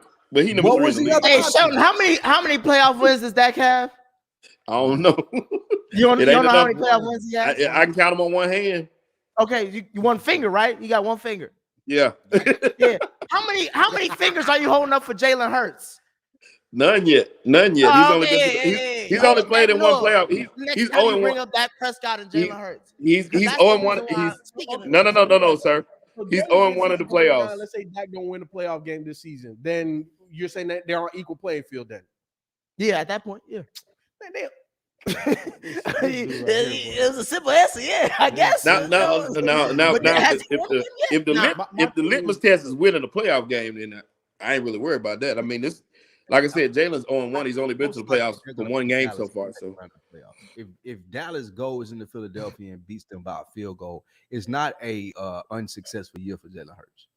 What was the other? Hey, Shannon, how many playoff wins does Dak have? I don't know. You don't know how many playoff wins he has? I can count them on one hand. Okay, you one finger, right? You got one finger. Yeah. Yeah. How many fingers are you holding up for Jalen Hurts? None yet. He's only played in one playoff. He's only bring up Dak Prescott and Jalen Hurts. He's 0-1. No, sir. He's 0-1 in the playoffs. Let's say Dak don't win the playoff game this season. Then you're saying that they're on equal playing field. Then, yeah, at that point, yeah. It was a simple answer, yeah. I guess. Now, if the litmus test is winning the playoff game, then I ain't really worried about that. I mean, this, like I said, Jalen's 0-1. He's only been to the playoffs for one game so far. So, if Dallas goes into Philadelphia and beats them by a field goal, it's not a unsuccessful year for Jalen Hurts.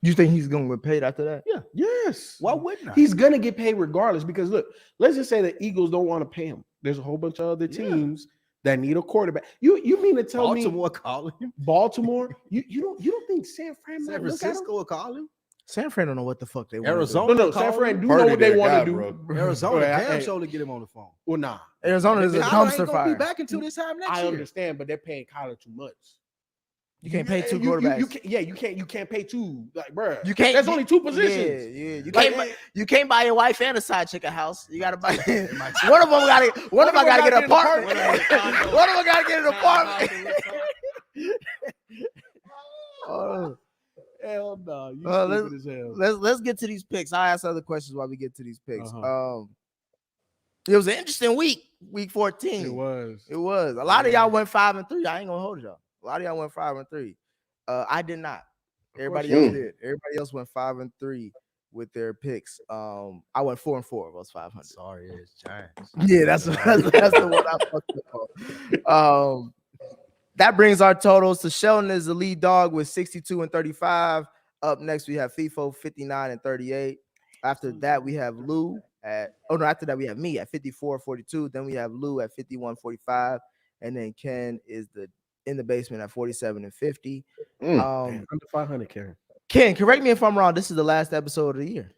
You think he's going to get paid after that? Yeah. Yes. Why wouldn't I? He's going to get paid regardless because, look, let's just say the Eagles don't want to pay him. There's a whole bunch of other teams that need a quarterback. You mean to tell Baltimore calling him? Baltimore? You don't think San Francisco will call him? San Fran don't know what the fuck they want. Arizona. No, San Fran do know what they want to do. Arizona, damn sure to get him on the phone. Well, nah. Arizona is a dumpster ain't gonna fire. be back until this time next year. I understand, but they're paying Kyler too much. You can't pay two quarterbacks. You can't pay two. Like, bro, you can't. There's only two positions. Yeah. You can't buy your wife and a side chick a house. You gotta buy. One of them gotta get an apartment. One of them gotta get an apartment. Oh, hell no! Let's get to these picks. I'll ask other questions while we get to these picks. It was an interesting week 14. It was. A lot of y'all went 5-3. I ain't gonna hold y'all. A lot of y'all went 5-3. I did not. Everybody else did. Everybody else went 5-3 with their picks. I went 4-4. I was 500. Sorry, it's Giants. Yeah, that's the one I fucked up on. That brings our totals to Sheldon is the lead dog with 62-35. Up next, we have FIFO 59-38. After that, we have Lou after that, we have me at 54-42. Then we have Lou at 51-45. And then Ken is in the basement at 47-50. Under 500, Karen. Ken, correct me if I'm wrong. This is the last episode of the year.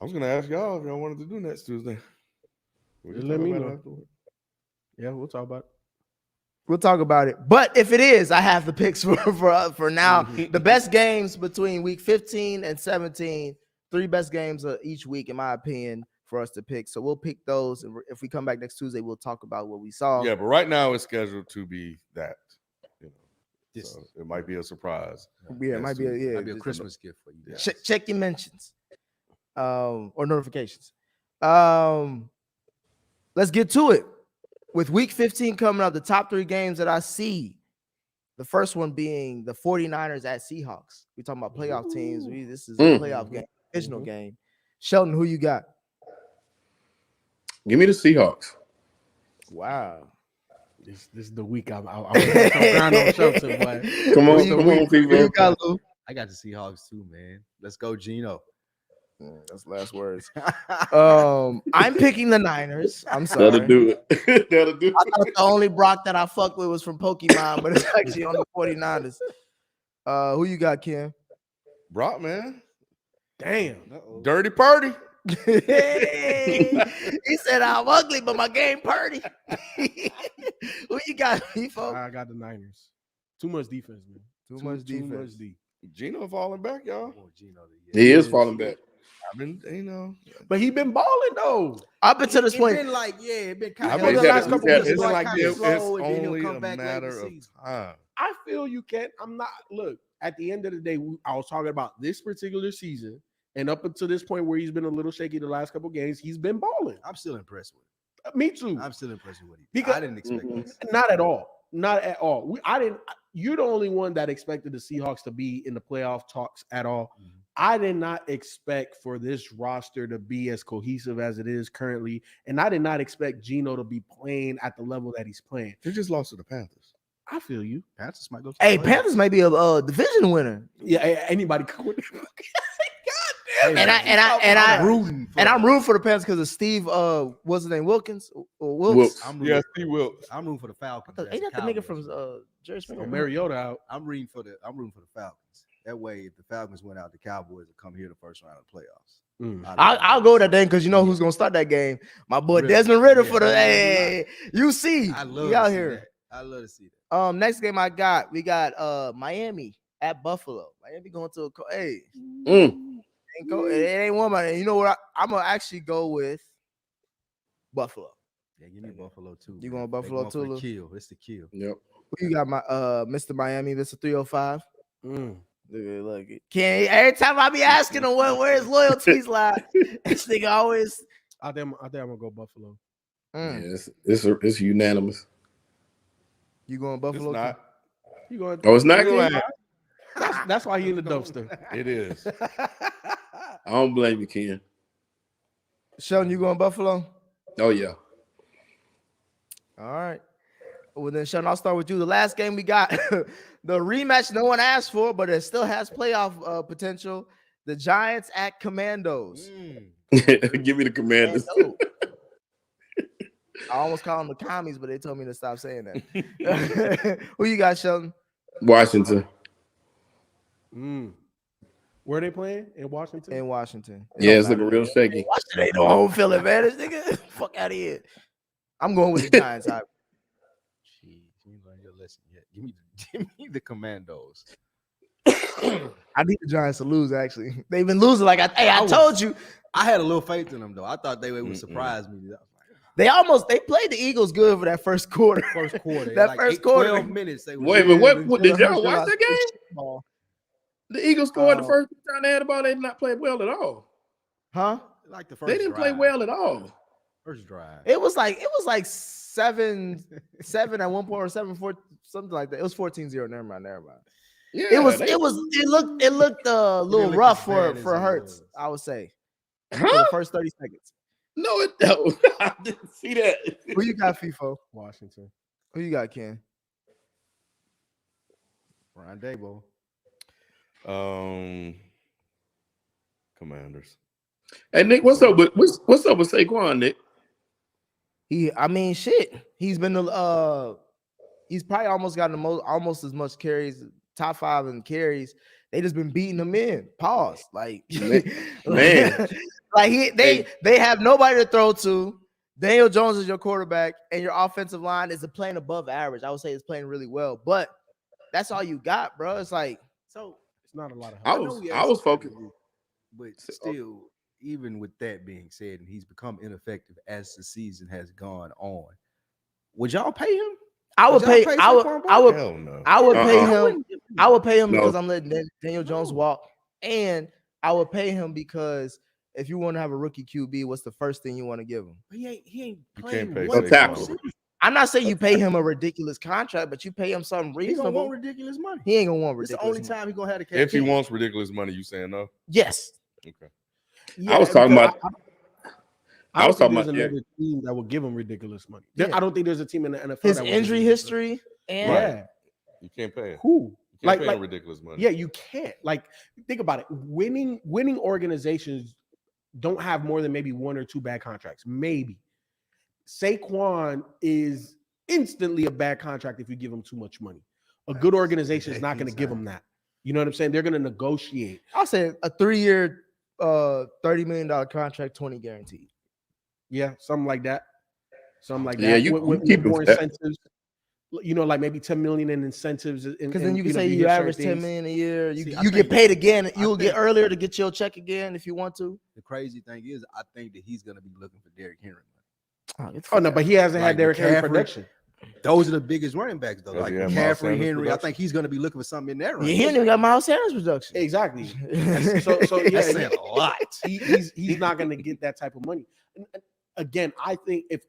I was gonna ask y'all if y'all wanted to do next Tuesday. Let me know. Yeah, we'll talk about it. We'll talk about it. But if it is, I have the picks for now. The best games between week 15 and 17, 3 best games of each week, in my opinion, for us to pick. So we'll pick those. And if we come back next Tuesday, we'll talk about what we saw. Yeah, but right now it's scheduled to be that. So it might be a surprise. Yeah, it might be a Christmas gift for you. Check your mentions or notifications. Let's get to it. With week 15 coming up, the top 3 games that I see, the first one being the 49ers at Seahawks. We're talking about playoff teams. This is a playoff game, divisional game. Sheldon, who you got? Give me the Seahawks. Wow. This is the week I'm ground on Shelton, boy. Come on, people. I got the Seahawks too, man. Let's go, Gino. That's last words. I'm picking the Niners. I'm sorry. That'll do it. I thought the only Brock that I fucked with was from Pokemon, but it's actually on the 49ers. Who you got, Kim? Brock, man. Damn. Dirty Purdy. Hey, he said I'm ugly, but my game Purdy. Who you got, Fifo? I got the Niners. Too much defense, man. Too much defense. Gino falling back, y'all. He is falling back. But he been balling though. Up until this point, been like, it been kind of the last couple weeks. It's like it's only a matter of time. I feel you can't. I'm not. Look, at the end of the day, I was talking about this particular season, and up until this point where he's been a little shaky the last couple games, he's been balling. I'm still impressed with him. Me too. I'm still impressed with him. Because I didn't expect this. Not at all. Not at all. I didn't. You're the only one that expected the Seahawks to be in the playoff talks at all. Mm-hmm. I did not expect for this roster to be as cohesive as it is currently, and I did not expect Gino to be playing at the level that he's playing. They just lost to the Panthers. I feel you. Panthers might go. Panthers might be a division winner. Yeah, anybody could. I'm rooting for the Panthers because of Steve. What's his name? Wilkins or Wilkes? Steve Wilkes. I'm rooting for the Falcons. Ain't that the nigga from Jerry Springer? Mariota out. I'm rooting for the Falcons. That way, if the Falcons went out, the Cowboys will come here the first round of the playoffs. I'll go with that thing because you know who's gonna start that game. My boy Desmond Ridder for the UC. I love we out here. That. I love to see that. Next game we got Miami at Buffalo. Miami going to it ain't one man. You know what? I'm gonna actually go with Buffalo. Yeah, give me Buffalo too. You going Buffalo too? The kill. It's the kill. Yep. You got my Mr. Miami. This is 305. Look, every time I be asking him where his loyalties lie, this nigga always. I think I'm gonna go Buffalo. Yeah, it's unanimous. You going Buffalo? It's not. You going? Oh, it's not going. That's why he in the dumpster. It is. I don't blame you, Ken. Sheldon, you going Buffalo? Oh yeah. All right. Well then, Sheldon, I'll start with you. The last game we got, the rematch no one asked for, but it still has playoff potential. The Giants at Commandos. Give me the Commanders. I almost call them the commies, but they told me to stop saying that. Who you got, Sheldon? Washington. Where are they playing? In Washington? In Washington. Yeah, it's looking real shaky. Washington ain't no home field advantage, nigga. Fuck out of here. I'm going with the Giants. Jeez, you ain't learned your lesson yet. Give me the Commandos. I need the Giants to lose. Actually, they've been losing. Like I told you, I had a little faith in them though. I thought they would surprise me. They played the Eagles good for that first quarter. First quarter, that like first quarter, 12 minutes. They Wait, but what did y'all watch that game? The Eagles scored the first time they had the ball. They did not play well at all. Huh? Like the first. They didn't play well at all. First drive. It was like 7-7 at one point or 7-4, something like that. It was 14-0. Never mind. Yeah, it looked a little rough for Hurts, I would say. For the first 30 seconds. No, it don't. I didn't see that. Who you got, FIFO? Washington. Who you got, Ken? Ryan Dabo. Commanders. Hey Nick, what's up with Saquon, Nick? He's been he's probably almost gotten almost as much carries, top 5 in carries. They just been beating him in. Pause. Like man. Like they have nobody to throw to. Daniel Jones is your quarterback, and your offensive line is playing above average. I would say it's playing really well, but that's all you got, bro. It's like so. It's not a lot of help. I was focused, but still, even with that being said, and he's become ineffective as the season has gone on. Would y'all pay him? I would pay him. I would pay him because I'm letting Daniel Jones walk, and I would pay him because if you want to have a rookie QB, what's the first thing you want to give him? He ain't playing one tackle. I'm not saying you pay him a ridiculous contract, but you pay him something reasonable. He gonna want ridiculous money. He ain't gonna want ridiculous. It's the only time he gonna have to catch. If he wants ridiculous money, you saying no? Yes. Okay. Yeah, I was talking about. I was talking about another team that will give him ridiculous money. I don't think there's a team in the NFL. His injury history and you can't pay him. Who? You can't pay him ridiculous money. Yeah, you can't. Like, think about it. Winning organizations don't have more than maybe 1 or 2 bad contracts. Maybe. Saquon is instantly a bad contract if you give him too much money. A good organization is not going to give him that. You know what I'm saying? They're going to negotiate. I'll say a 3-year, $30 million contract, 20 guaranteed. Yeah, something like that. Yeah, you keep more incentives. You know, like maybe $10 million in incentives. Because then you can say you average $10 million a year. You get paid again. You'll get earlier to get your check again if you want to. The crazy thing is, I think that he's going to be looking for Derrick Henry. Oh no, but he hasn't had Derrick Henry production. Those are the biggest running backs, though. Like McCaffrey, Henry. I think he's going to be looking for something in that range. Yeah, he ain't even got Miles Sanders production. Exactly. So yeah, that's saying a lot. He's not going to get that type of money. Again, I think if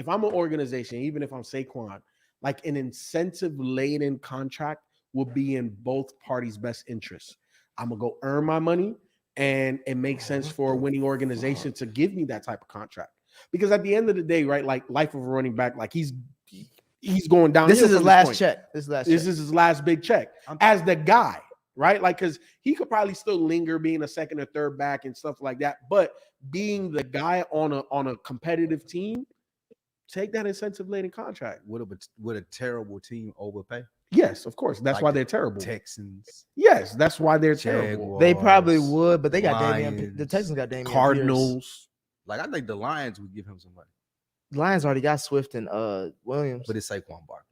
I'm an organization, even if I'm Saquon, like an incentive-laden contract will be in both parties' best interests. I'm gonna go earn my money, and it makes sense for a winning organization to give me that type of contract. Because at the end of the day, right, like life of a running back, like he's going down. This is his last check. This is his last big check as the guy, right? Like, because he could probably still linger being a second or third back and stuff like that, but being the guy on a competitive team, take that incentive-laden contract. Would a terrible team overpay? Yes, of course. That's why they're terrible. Texans. Yes, that's why they're terrible. They probably would, but they got Damian. The Texans got Damian Cardinals. Pierce. Like, I think the Lions would give him some money. The Lions already got Swift and Williams. But it's Saquon Barkley.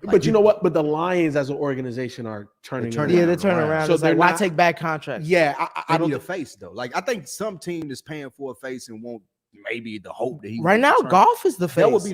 But you know what? But the Lions as an organization are turning around. Yeah, they're turning around. So it's like, why take bad contracts? Yeah, I don't need a face, though. Like, I think some team is paying for a face and won't maybe the hope that he right now Goff is the face. That would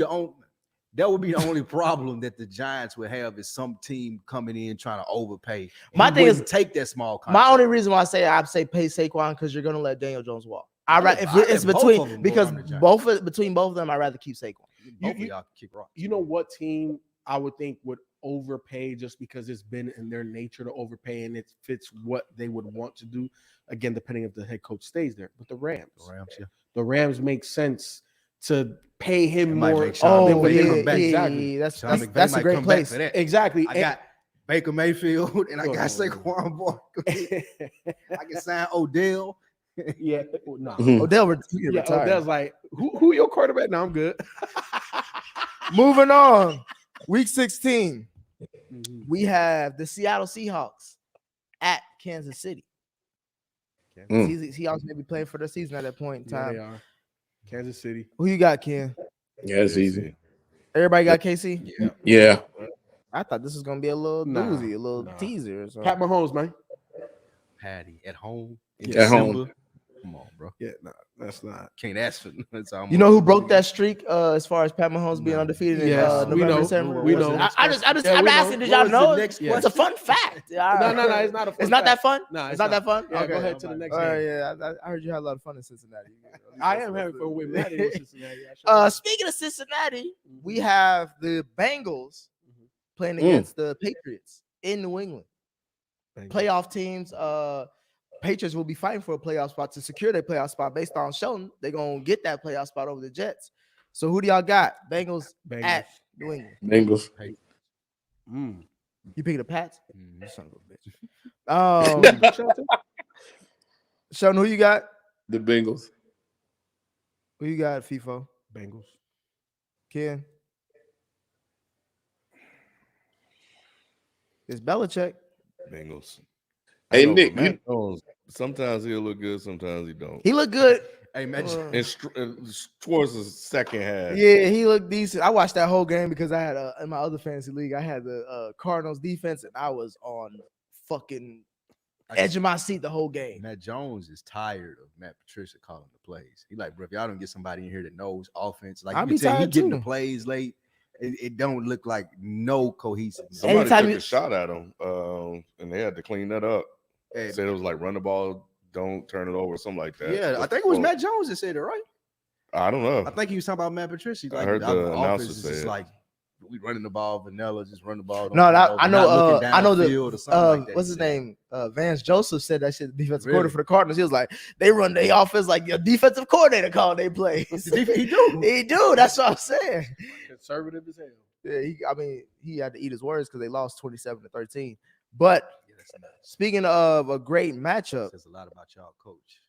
be the only problem that the Giants would have is some team coming in trying to overpay. My thing is take that small contract. My only reason why I say pay Saquon because you're gonna let Daniel Jones walk. It's between both of them, I'd rather keep Saquon. Both of y'all kick rock. You know what team I would think would overpay just because it's been in their nature to overpay and it fits what they would want to do. Again, depending if the head coach stays there. But the Rams. The Rams make sense to pay him more. Exactly. That's a great place. Exactly. I got Baker Mayfield and I got Saquon Barkley. I can sign Odell. Yeah, no. Odell retired. Odell's like, who your quarterback? No, I'm good. Moving on. Week 16. We have the Seattle Seahawks at Kansas City. He also may be playing for the season at that point in time. Yeah, they are. Kansas City. Who you got, Ken? Yeah, it's easy. Everybody got KC? Yeah. I thought this was gonna be a little doozy, a little teaser or something. Pat Mahomes, man. Patty at home. At home. Come on, bro. Yeah, no, that's not. Can't ask for. You know who broke that streak as far as Pat Mahomes being undefeated in November, December? We know. I'm asking, did y'all know? It's a fun fact. No, it's not a fun It's not that fun? No, it's not that fun? Yeah, okay. Go ahead to the next game. Yeah, I heard you had a lot of fun in Cincinnati. I am having fun with Matty in Cincinnati. Speaking of Cincinnati, we have the Bengals playing against the Patriots in New England. Playoff teams, Patriots will be fighting for a playoff spot to secure their playoff spot based on Shelton. They're going to get that playoff spot over the Jets. So who do y'all got? Bengals. At New England. Bengals. You picking the Pats? Son of a bitch. Shelton, who you got? The Bengals. Who you got, FIFO? Bengals. Ken? It's Belichick. Bengals. Hey, Nick. Sometimes he'll look good, sometimes he don't. He looked good. Hey, man. Towards the second half. Yeah, he looked decent. I watched that whole game because I had in my other fantasy league, I had the Cardinals defense, and I was on fucking edge of my seat the whole game. Matt Jones is tired of Matt Patricia calling the plays. He like, bro, if y'all don't get somebody in here that knows offense, like you can he getting the plays late. It don't look like no cohesiveness. Somebody took a shot at him, and they had to clean that up. Said it was like run the ball, don't turn it over, something like that. Yeah, I think it was Matt Jones that said it, right? I don't know. I think he was talking about Matt Patricia. Like, I heard the announcer is say just it. like we running the ball vanilla, just run the ball. No, I know. I know like what's his name? Vance Joseph said that shit. The defensive coordinator for the Cardinals. He was like, they run their offense like your defensive coordinator called they plays. He do. That's what I'm saying. Conservative as hell. Yeah, he had to eat his words because they lost 27-13. But speaking of a great matchup, says a lot about y'all, coach.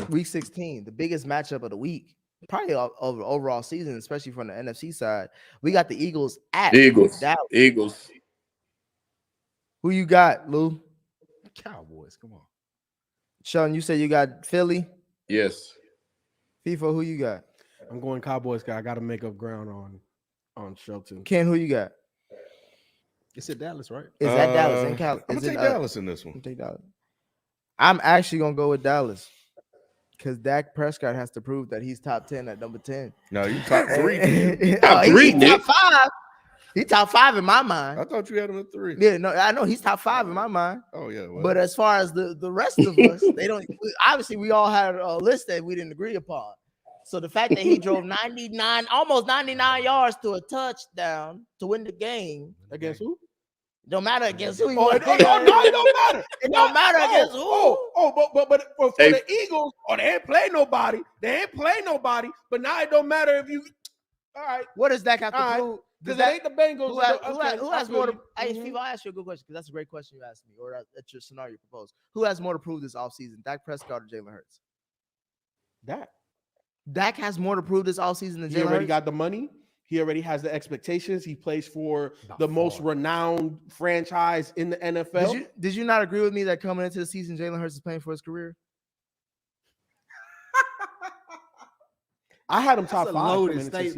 Week 16, the biggest matchup of the week, probably of the overall season, especially from the NFC side. We got the Eagles at Dallas. Eagles. Who you got, Lou? Cowboys. Come on. Sean, you said you got Philly? Yes. FIFO, who you got? I'm going Cowboys. I got to make up ground on Shelton. Ken, who you got? It's at Dallas, right? Is that Dallas in Cal? I'm gonna take Dallas in this one. Take Dallas. I'm actually gonna go with Dallas because Dak Prescott has to prove that he's top 10 at number 10. No, you top 3. He's top 5. He's top 5 in my mind. I thought you had him at 3. Yeah, no, I know he's top 5 in my mind. Oh yeah, well. But as far as the rest of us, they don't. Obviously, we all had a list that we didn't agree upon. So the fact that he drove almost 99 yards to a touchdown to win the game against who? Don't matter against who. No, it don't matter. It don't matter against who. But for the Eagles, they ain't play nobody. But now it don't matter if you. All right. What does Dak have to prove? Because it ain't the Bengals. Who has more to? I'll ask you a good question because that's a great question you asked me, or that's your scenario you proposed. Who has more to prove this offseason, Dak Prescott or Jalen Hurts? Dak has more to prove this offseason than Jalen Hurts. He already got the money. He already has the expectations. He plays for the most renowned franchise in the NFL. Did you not agree with me that coming into the season, Jalen Hurts is playing for his career? I had him top 5.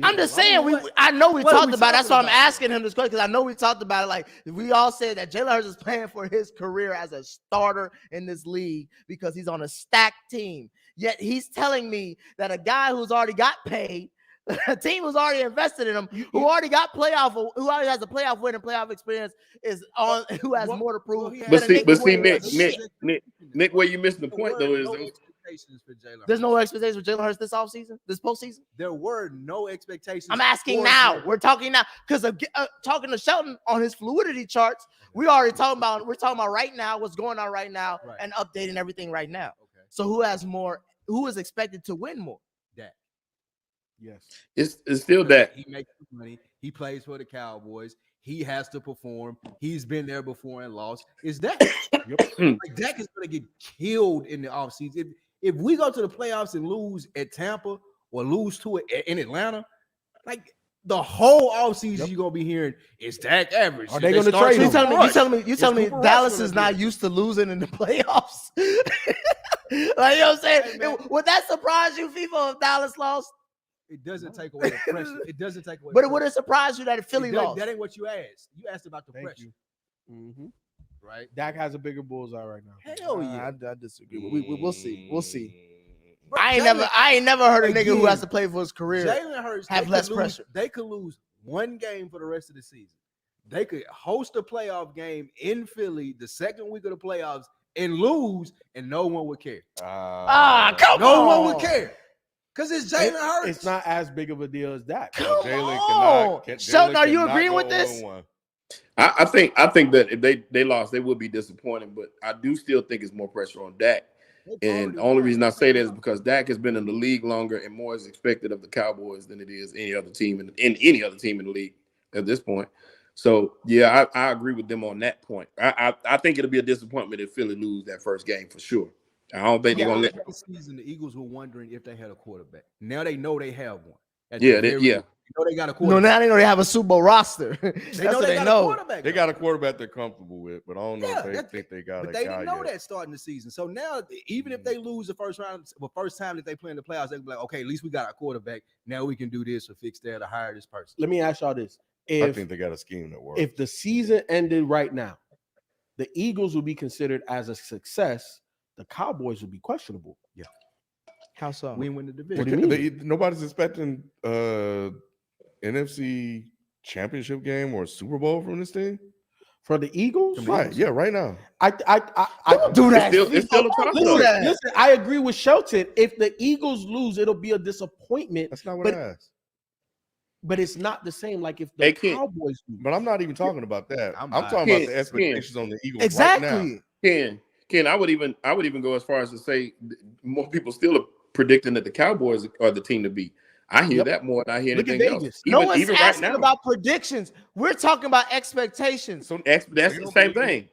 I'm just saying, I know we talked about it. That's why I'm asking him this question, because I know we talked about it. Like, we all said that Jalen Hurts is playing for his career as a starter in this league because he's on a stacked team. Yet he's telling me that a guy who's already got paid, a team who's already invested in him, who already has a playoff win and playoff experience, is on who has more to prove. But see, Nick, where you missed the point though is there's no expectations for Jalen Hurts this offseason, this postseason. There were no expectations. I'm asking now. We're talking now because of talking to Shelton on his fluidity charts. We're talking about right now, what's going on right now, and updating everything right now. Okay. So who has more? Who is expected to win more? Dak. Yes. It's still Dak. He makes money. He plays for the Cowboys. He has to perform. He's been there before and lost. It's Dak. Like, Dak is going to get killed in the offseason. If we go to the playoffs and lose at Tampa or lose to it in Atlanta, like The whole offseason, you're gonna be hearing it's Dak average. Are they gonna trade him? You telling me Dallas is not used to losing in the playoffs? Like, you know what I'm saying? Hey, would that surprise you, FIFA, if Dallas lost? It doesn't take away the pressure. It doesn't take away. But it would have surprised you that Philly lost. That ain't what you asked. You asked about the Thank pressure. You. Right? Dak has a bigger bullseye right now. Hell yeah. I disagree. We'll see. We'll see. Bro, I ain't never heard a nigga who has to play for his career Jalen Hurts have less pressure. They could lose one game for the rest of the season. They could host a playoff game in Philly the second week of the playoffs and lose, and no one would care. Come on. No one would care. Because it's Jalen Hurts. It's not as big of a deal as that. Come on. Shelton, are you agreeing with this? I think that if they lost, they would be disappointed. But I do still think it's more pressure on Dak. And the only reason I say that is because Dak has been in the league longer and more is expected of the Cowboys than it is any other team in any other team in the league at this point. So yeah, I agree with them on that point. I think it'll be a disappointment if Philly lose that first game for sure. I don't think they're gonna let this season. The Eagles were wondering if they had a quarterback. Now they know they have one. Yeah. They know they got a quarterback. No, now they know they have a Super Bowl roster. They know they got a quarterback. They got a quarterback they're comfortable with, but I don't know if they think they got. But they didn't know that starting the season. So now, even if they lose the first time that they play in the playoffs, they can be like, okay, at least we got our quarterback. Now we can do this or fix that or hire this person. Let me ask y'all this: I think they got a scheme that works. If the season ended right now, the Eagles would be considered as a success. The Cowboys would be questionable. Yeah. How so? We win the division. What do you mean? Nobody's expecting NFC championship game or Super Bowl from this team. For the Eagles? Right. Yeah, right now. I don't do that. It's still a toss-up. Listen, I agree with Shelton. If the Eagles lose, it'll be a disappointment. That's not what I asked. But it's not the same like if the Cowboys lose. But I'm not even talking about that. I'm talking about the expectations on the Eagles exactly. right now. Ken, I would even go as far as to say more people still are predicting that the Cowboys are the team to beat. I hear that more than I hear anything else. No one's asking about predictions. We're talking about expectations. So that's the same thing.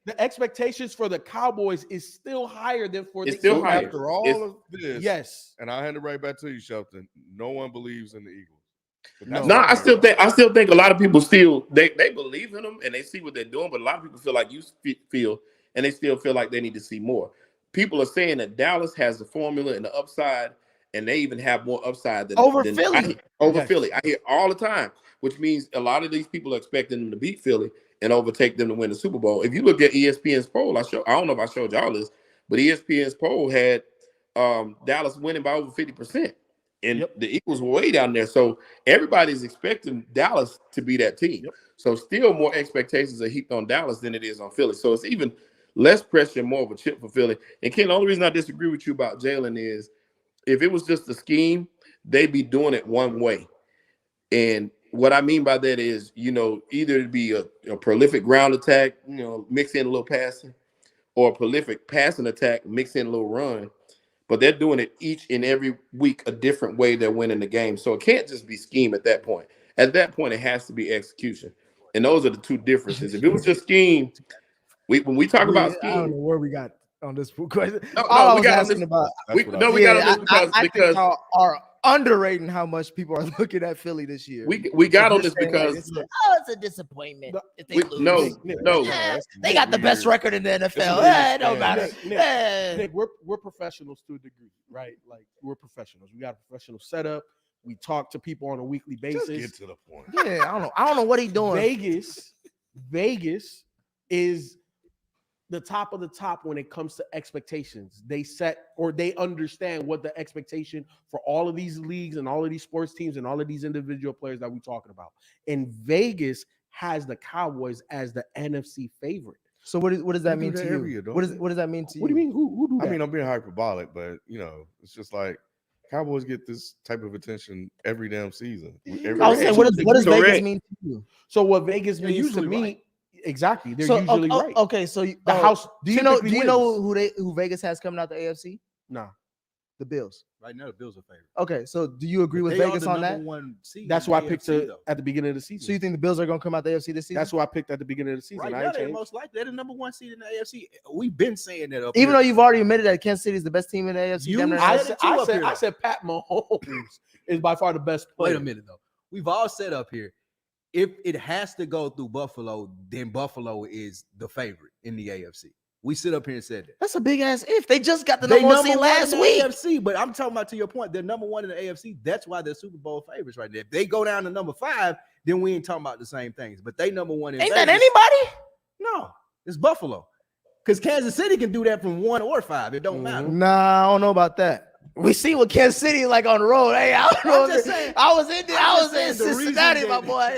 The expectations for the Cowboys is still higher than for the Eagles. Still higher. After all of this, yes. And I'll hand it right back to you, Shelton. No one believes in the Eagles. No, I still think a lot of people still they believe in them and they see what they're doing, but a lot of people feel like you feel, and they still feel like they need to see more. People are saying that Dallas has the formula and the upside, and they even have more upside than Philly. Philly. I hear all the time, which means a lot of these people are expecting them to beat Philly and overtake them to win the Super Bowl. If you look at ESPN's poll, I don't know if I showed y'all this, but ESPN's poll had Dallas winning by over 50%. And the Eagles were way down there. So everybody's expecting Dallas to be that team. So still more expectations are heaped on Dallas than it is on Philly. So it's even less pressure and more of a chip for Philly. And Ken, the only reason I disagree with you about Jalen is if it was just a scheme, they'd be doing it one way. And what I mean by that is, either it'd be a prolific ground attack, mix in a little passing, or a prolific passing attack, mix in a little run. But they're doing it each and every week a different way they're winning the game. So it can't just be scheme at that point. At that point, it has to be execution. And those are the two differences. If it was just scheme, when we talk about scheme. I don't know where we got on this question. No, all we got on this about. We got on this because y'all are underrating how much people are looking at Philly this year. We got on this because it's a disappointment if they lose. No, they got the best record in the NFL. It don't matter. Nick, we're professionals to a degree, right? Like we're professionals. We got a professional setup. We talk to people on a weekly basis. Just get to the point. Yeah, I don't know what he's doing. Vegas is the top of the top when it comes to expectations. They set or they understand what the expectation for all of these leagues and all of these sports teams and all of these individual players that we're talking about. And Vegas has the Cowboys as the NFC favorite. So what does that mean to you? What does that mean to you? What do you mean? Who do that? I mean, I'm being hyperbolic, but it's just like Cowboys get this type of attention every damn season. I was saying, what does Vegas mean to you? So what Vegas means to me? Right. Exactly, they're usually right. Okay, so the house. Do you know who Vegas has coming out the AFC? No. The Bills. Right now, the Bills are favorite. Okay, so do you agree with Vegas on that? That's why I picked at the beginning of the season. So you think the Bills are going to come out the AFC this season? That's why I picked at the beginning of the season. Right I now, ain't they're changed. most likely they're the number 1 seed in the AFC. We've been saying that. Even though you've already admitted that Kansas City is the best team in the AFC. I said Pat Mahomes is by far the best player. Wait a minute though. We've all said up here, if it has to go through Buffalo, then Buffalo is the favorite in the AFC. We sit up here and said that. That's a big ass if. They just got the number 1 seed last week. AFC, but I'm talking about, to your point, they're number 1 in the AFC. That's why they're Super Bowl favorites right there. If they go down to number 5, then we ain't talking about the same things. But they number 1 in Ain't Vegas. that anybody? No, it's Buffalo. Because Kansas City can do that from 1 or 5. It don't matter. Nah, I don't know about that. We see what Kansas City like on the road. Hey, I don't know. I was in Cincinnati, my boy.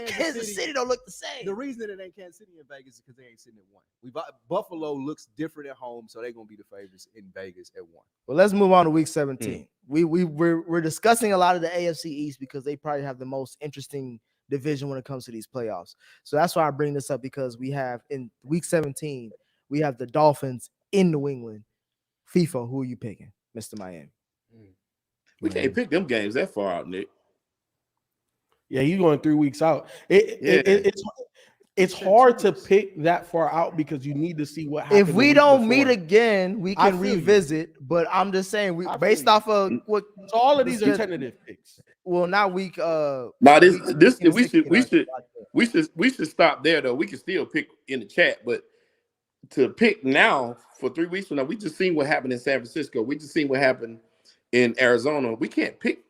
Kansas City don't look the same. The reason it ain't Kansas City in Vegas is because they ain't sitting at 1. Buffalo looks different at home, so they're gonna be the favorites in Vegas at 1. Well, let's move on to Week 17. We're discussing a lot of the AFC East because they probably have the most interesting division when it comes to these playoffs. So that's why I bring this up, because we have in Week 17 we have the Dolphins in New England. FIFA, who are you picking? Mr. Miami. We can't pick them games that far out, Nick. Yeah, he's going 3 weeks out. It's hard to pick that far out because you need to see what happens. If we don't meet again, we can revisit. But I'm just saying, based off of what, so all of these are tentative picks. Well, not week. Now we should stop there though. We can still pick in the chat, but to pick now for 3 weeks from now, we just seen what happened in San Francisco. We just seen what happened in Arizona. We can't pick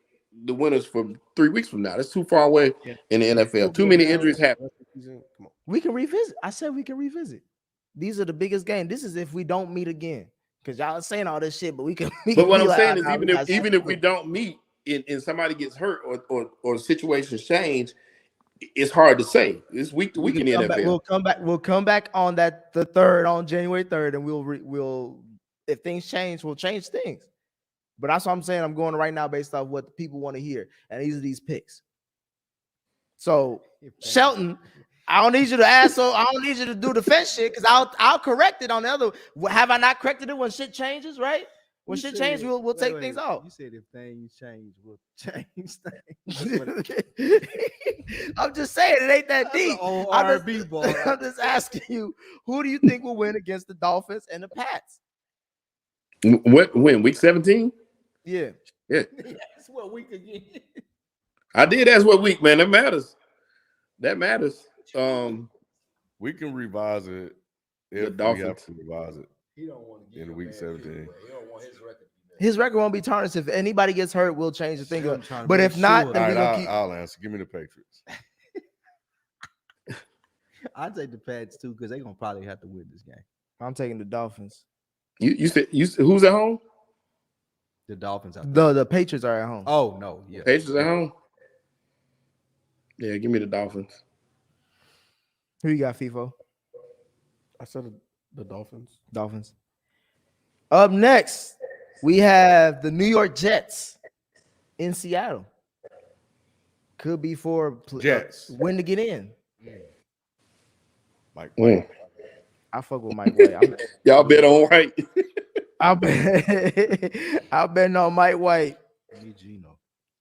the winners from 3 weeks from now. That's too far away in the NFL. Too many injuries happen. We can revisit. I said we can revisit. These are the biggest games. This is if we don't meet again. Because y'all are saying all this shit, but we can. But what I'm saying is, even if we don't meet and somebody gets hurt or situations change, it's hard to say. It's week to week in the NFL. We'll come back on the 3rd, on January 3rd, and we'll if things change, we'll change things. But that's what I'm saying. I'm going right now based off what the people want to hear, and these are these picks. So Shelton, I don't need you to ask. So I don't need you to do the fence shit, because I'll correct it on the other. Have I not corrected it when shit changes? Right. When shit changes, we'll take things off. You said if things change, we'll change things. I'm just saying it ain't that deep. I'm just asking you, who do you think will win against the Dolphins and the Pats? What win? Week 17? Yeah. That's what week again. I did ask what week, man. That matters. We can revise it if we have to revise it. He don't want to get in week 17. He don't want his record. His record won't be tarnished. If anybody gets hurt, we'll change the thing. But if not, then we're gonna keep. I'll answer. Give me the Patriots. I'll take the Pats too, because they're gonna probably have to win this game. I'm taking the Dolphins. You said who's at home? The Dolphins. The Patriots are at home. Oh no, yeah. Patriots at home. Yeah, give me the Dolphins. Who you got, FIFO? I said the Dolphins. Dolphins. Up next, we have the New York Jets in Seattle. Could be for Jets. Win to get in. Mike White. I fuck with Mike White. Y'all bet on White. I'll bet on Mike White. Give me Geno.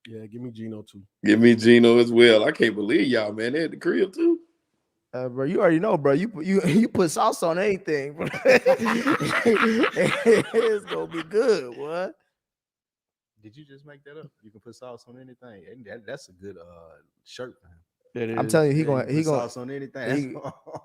Yeah, give me Geno too. Give me Geno as well. I can't believe y'all, man. They're at the crib too. Bro, you already know, bro. You put sauce on anything, bro. It's gonna be good. What? Did you just make that up? You can put sauce on anything. That's a good shirt, man. I'm telling you, he gonna sauce on anything.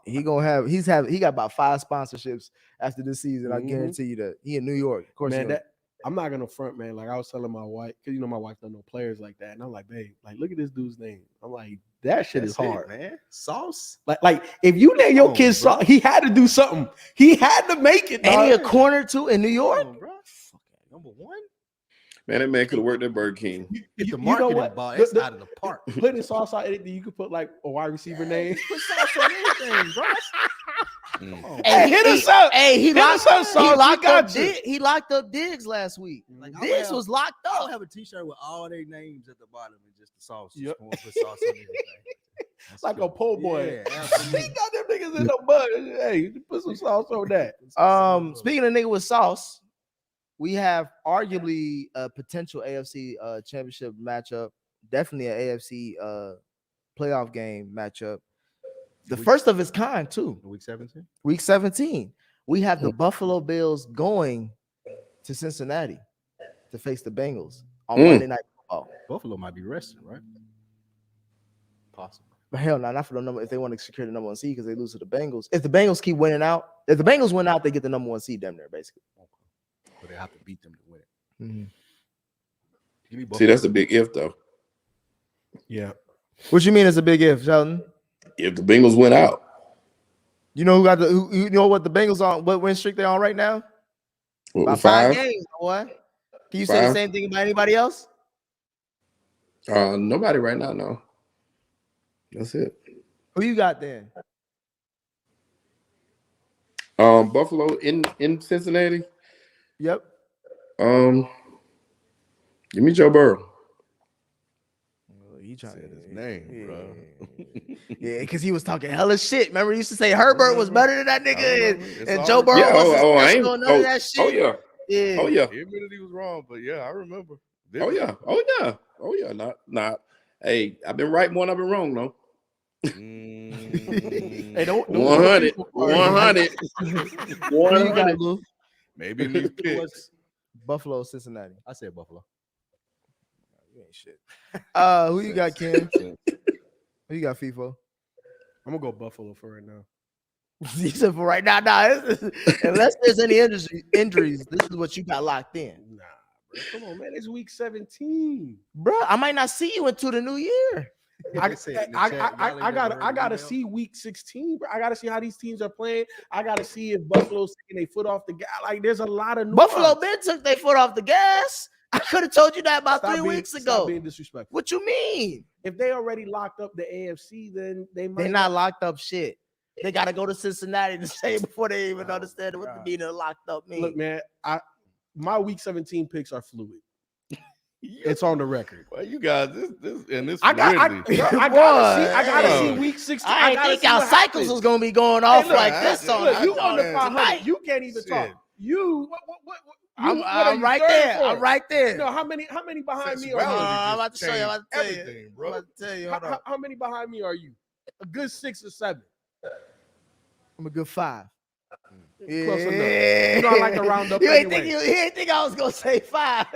He got about 5 sponsorships after this season. I guarantee you that. He in New York, of course. Man, I'm not gonna front, man. Like I was telling my wife, because my wife don't know players like that, and I'm like, babe, like look at this dude's name. I'm like, that shit is hard, man. Sauce. Like if you name your kid sauce, he had to do something. He had to make it. And he a corner too in New York, bro. Number 1. Man, that man could have worked at Burger King. The marketing ball, it's out of the park. Putting sauce on anything, you could put like a wide receiver name. Put sauce on anything, bro. Hey, hit us up. Hey, he locked up Diggs last week. Like, Diggs was locked up. I'll have a T-shirt with all their names at the bottom and just the sauce. Yep. Just put sauce on everything. Like a po' boy. Yeah, he got them niggas in the butt. Hey, put some sauce on that. Speaking of nigga with sauce, we have arguably a potential AFC championship matchup. Definitely an AFC playoff game matchup. The first of its kind, too. Week 17? Week 17. We have the Buffalo Bills going to Cincinnati to face the Bengals on Monday Night Football. Buffalo might be resting, right? Possible. But hell no, not for the number. If they want to secure the number 1 seed because they lose to the Bengals. If the Bengals keep winning out, if the Bengals win out, they get the number 1 seed damn near, basically. But they have to beat them to win it. Mm-hmm. See, that's a big if, though. Yeah. What you mean is a big if, Sheldon? If the Bengals went out. You know who got you know what the Bengals on, what win streak they're on right now? About 5 games, boy. Can you say the same thing about anybody else? Nobody right now, no. That's it. Who you got then? Buffalo in Cincinnati. Yep. Give me Joe Burrow. He trying to say his name, bro. Yeah, because he was talking hella shit. Remember, he used to say Herbert was better than that nigga, and Joe Burrow was none of that shit. Oh yeah. Yeah. Oh yeah. He admitted he was wrong, but yeah, I remember. Oh yeah. Not. Hey, I've been right more than I've been wrong, though. Hey, don't 100. 100. Maybe in these picks. Buffalo, Cincinnati. I said Buffalo. You ain't shit. Who you got, Ken? Who you got, FIFO? I'm gonna go Buffalo for right now. You said for right now, unless there's any injuries, this is what you got locked in. Nah, bro. Come on, man. It's week 17. Bro, I might not see you until the new year. I gotta see week 16, bro. I gotta see how these teams are playing. I gotta see if Buffalo's taking their foot off the gas. Like, there's a lot of nuance. Buffalo Ben took their foot off the gas. I could have told you that about 3 weeks ago. Stop being disrespectful. What you mean? If they already locked up the AFC, then they're not locked up shit. They gotta go to Cincinnati to say before they even understand what the meaning of locked up means. Look, man, my week 17 picks are fluid. It's on the record. Well, you guys, this I gotta see week 16. I didn't think our cycles was gonna be going off like this. Look, you on the 500. You can't even talk. I'm right there. I'm right there. No, how many behind me are you? I'm about to show you. I'm about to tell you. How many behind me are you? A good 6 or 7. I'm a good 5. Yeah. Close enough. You know I like to round up. You ain't think I was gonna say 5.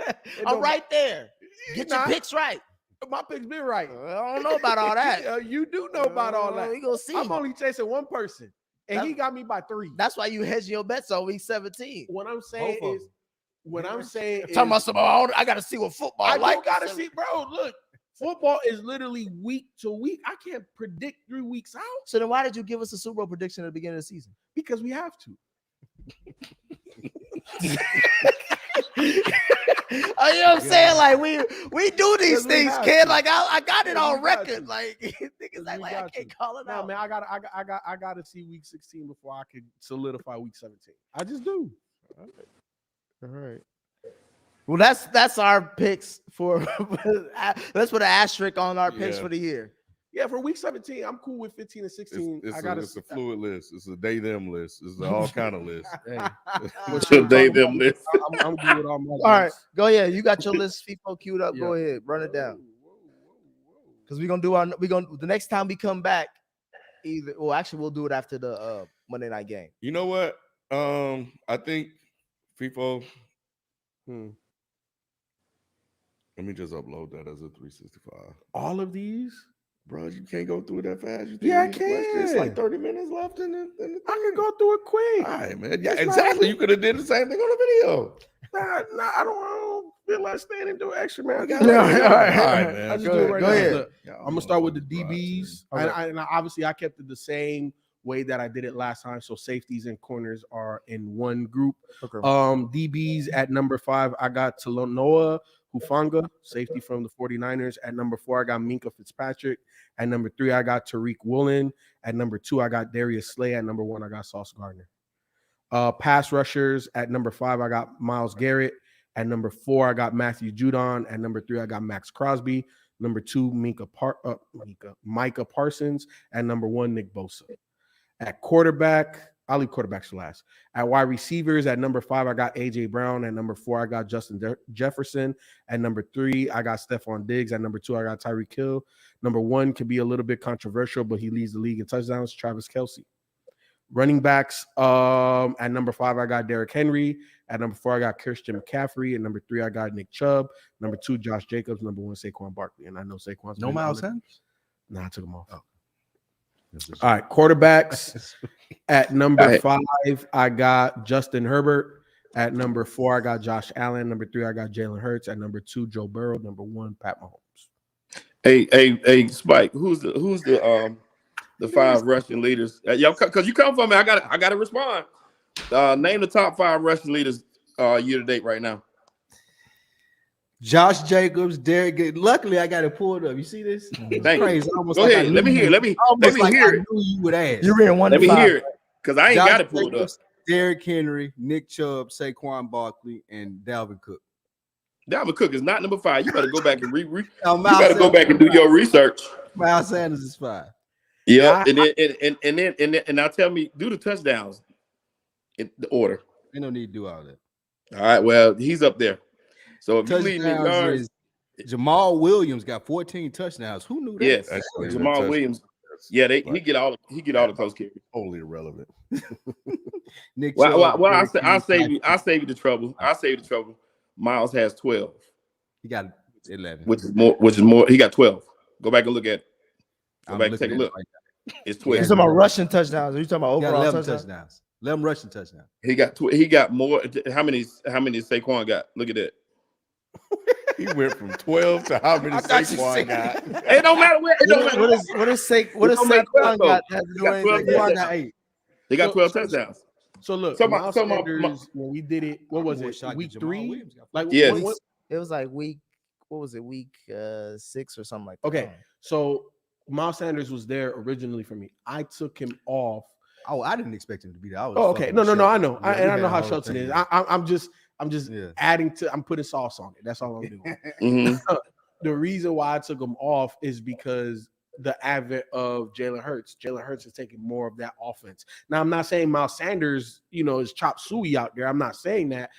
I'm right there. Get your picks right. My picks been right. I don't know about all that. You do know about all that. We gonna see. I'm only chasing one person, and he got me by 3. That's why you hedging your bets on week 17. What I'm saying is, talking about some, I gotta see what football. I gotta see, bro. Look, football is literally week to week. I can't predict 3 weeks out. So then, why did you give us a Super Bowl prediction at the beginning of the season? Because we have to. You know what I'm saying? Like we do these things, kid. Like I got it on record. Like niggas like I can't call it out. Man, I gotta see week 16 before I can solidify week 17. I just do. All right. Well, that's our picks for. Let's put an asterisk on our picks for the year. Yeah, for week 17, I'm cool with 15 and 16. It's a fluid list. It's a they-them list. It's all kind of list. What's your they-them list? I'm good with all my All right, go ahead. You got your list FIFO queued up. Go ahead, run it down. Because we're gonna the next time we come back, we'll do it after the Monday night game. You know what? I think FIFO. Let me just upload that as a 365. All of these? Bro, you can't go through it that fast. I can. It's like 30 minutes left in the I can go through it quick. All right, man. Yeah, exactly. You could have did the same thing on the video. Nah, I don't feel like staying and do extra, man. All right, man. I just do it right now. Ahead. Look, I'm gonna start with the DBs. And obviously I kept it the same way that I did it last time. So safeties and corners are in one group. Okay. DBs at number 5, I got Talanoa Hufanga, safety from the 49ers. At number 4, I got Minka Fitzpatrick. At number 3, I got Tariq Woolen. At number 2, I got Darius Slay. At number 1, I got Sauce Gardner. Pass rushers, at number 5, I got Myles Garrett. At number 4, I got Matthew Judon. At number 3, I got Max Crosby. Number 2, Micah Parsons. At number 1, Nick Bosa. At quarterback, I'll leave quarterbacks for last. At wide receivers, at number 5, I got AJ Brown. At number 4, I got Justin Jefferson. At number 3, I got Stephon Diggs. At number 2, I got Tyreek Hill. Number 1 could be a little bit controversial, but he leads the league in touchdowns. Travis Kelce. Running backs, at number 5, I got Derrick Henry. At number 4, I got Christian McCaffrey. At number 3, I got Nick Chubb. Number 2, Josh Jacobs. Number 1, Saquon Barkley. And I know Saquon's no Miles Sanders. Nah, I took him off. Oh. All right, quarterbacks. At number 5, I got Justin Herbert. At number 4, I got Josh Allen. Number 3, I got Jalen Hurts. At number 2, Joe Burrow. Number 1, Pat Mahomes. Hey, Spike. Who's the 5 rushing leaders? Y'all, because you come from me, I gotta respond. Name the top 5 rushing leaders year to date right now. Josh Jacobs, Derek. Luckily, I got it pulled up. You see this? Thank crazy. You. Go ahead. Let me hear. Let me hear it. I knew you would ask. You're in one. Let me hear it because I ain't got it pulled up. Derrick Henry, Nick Chubb, Saquon Barkley, and Dalvin Cook. Dalvin Cook is not number 5. You better go back and you better go back and do your research. Miles Sanders is 5. Yeah, and now tell me, do the touchdowns in the order. Ain't no need to do all that. All right, well, he's up there. So if you lead me yards, Jamal Williams got 14 touchdowns. Who knew that? Yes, Jamal Williams. Yeah, he get all the close carries. Totally irrelevant. Nick well, I'll save you the trouble. I'll save you the trouble. Miles has 12. He got 11. Which is more. He got 12. Go back and look at it. Go back and take a look. It's 12. You're talking about rushing touchdowns. Are you talking about overall 11 touchdowns? 11 rushing touchdowns. He got more. How many Saquon got? Look at that. He went from 12 to how many Saquon got. It don't matter where. It don't matter. What is Saquon got? Saquon got 8. He got 12 touchdowns. So look, Miles Sanders, when we did it, what was it? Week 3? Like yes. It was like week. What was it? Week 6 or something like that. Okay, so Miles Sanders was there originally for me. I took him off. Oh, I didn't expect him to be there. Okay. No. I know. I know how Shelton is. I'm just adding to. I'm putting sauce on it. That's all I'm doing. Mm-hmm. The reason why I took him off is because the advent of Jalen Hurts. Jalen Hurts is taking more of that offense. Now, I'm not saying Miles Sanders, is chop suey out there. I'm not saying that,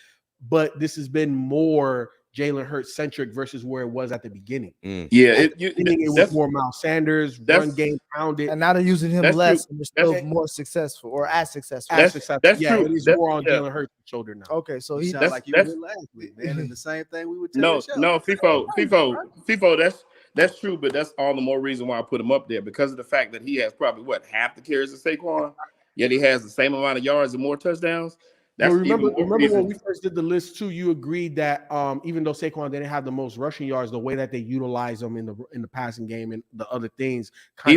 but this has been more Jalen Hurts centric versus where it was at the beginning. Yeah, it was more Miles Sanders, run game pounded, and now they're using him less, and they're still more successful or as successful. That's true. It is more on Jalen Hurts' shoulder now. Okay, so he sounds like you were last week, man. And the same thing we would tell. No, FIFO. That's true, but that's all the more reason why I put him up there because of the fact that he has probably half the carries of Saquon, yet he has the same amount of yards and more touchdowns. Remember when we first did the list too, you agreed that even though Saquon didn't have the most rushing yards, the way that they utilize them in the passing game and the other things I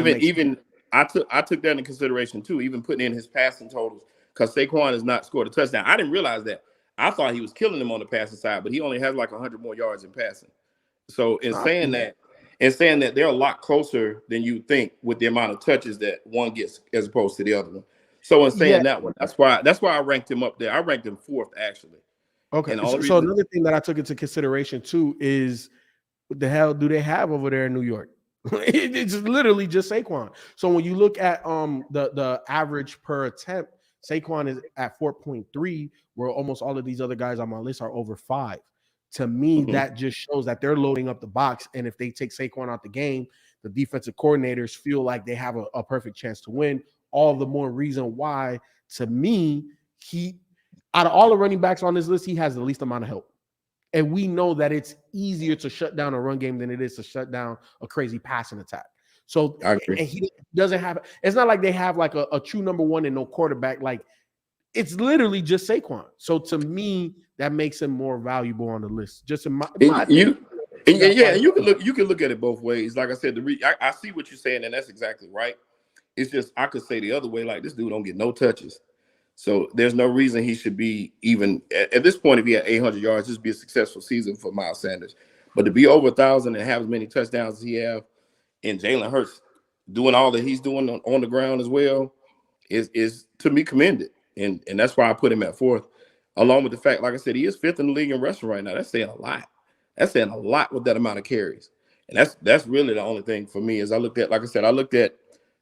took that into consideration too, even putting in his passing totals because Saquon has not scored a touchdown. I didn't realize that. I thought he was killing him on the passing side, but he only has like 100 more yards in passing. So in saying that they're a lot closer than you think with the amount of touches that one gets as opposed to the other one. So in saying that one, that's why I ranked him up there. I ranked him 4th actually. Okay. So another thing that I took into consideration too is what the hell do they have over there in New York? It's literally just Saquon. So when you look at the average per attempt, Saquon is at 4.3, where almost all of these other guys on my list are over 5. To me, that just shows that they're loading up the box, and if they take Saquon out the game, the defensive coordinators feel like they have a perfect chance to win. All the more reason why, to me, out of all the running backs on this list, he has the least amount of help. And we know that it's easier to shut down a run game than it is to shut down a crazy passing attack. So, and he doesn't have, it's not like they have like a true number 1 and no quarterback. Like, it's literally just Saquon. So to me, that makes him more valuable on the list. Just in my you can look at it both ways. Like I said, I see what you're saying, and that's exactly right. It's just I could say the other way, like this dude don't get no touches. So there's no reason he should be even at this point. If he had 800 yards, this would be a successful season for Miles Sanders. But to be over 1,000 and have as many touchdowns as he have, and Jalen Hurts doing all that he's doing on the ground as well, is to me commended. And that's why I put him at 4th, along with the fact, like I said, he is 5th in the league in rushing right now. That's saying a lot. That's saying a lot with that amount of carries. And that's really the only thing for me is I looked at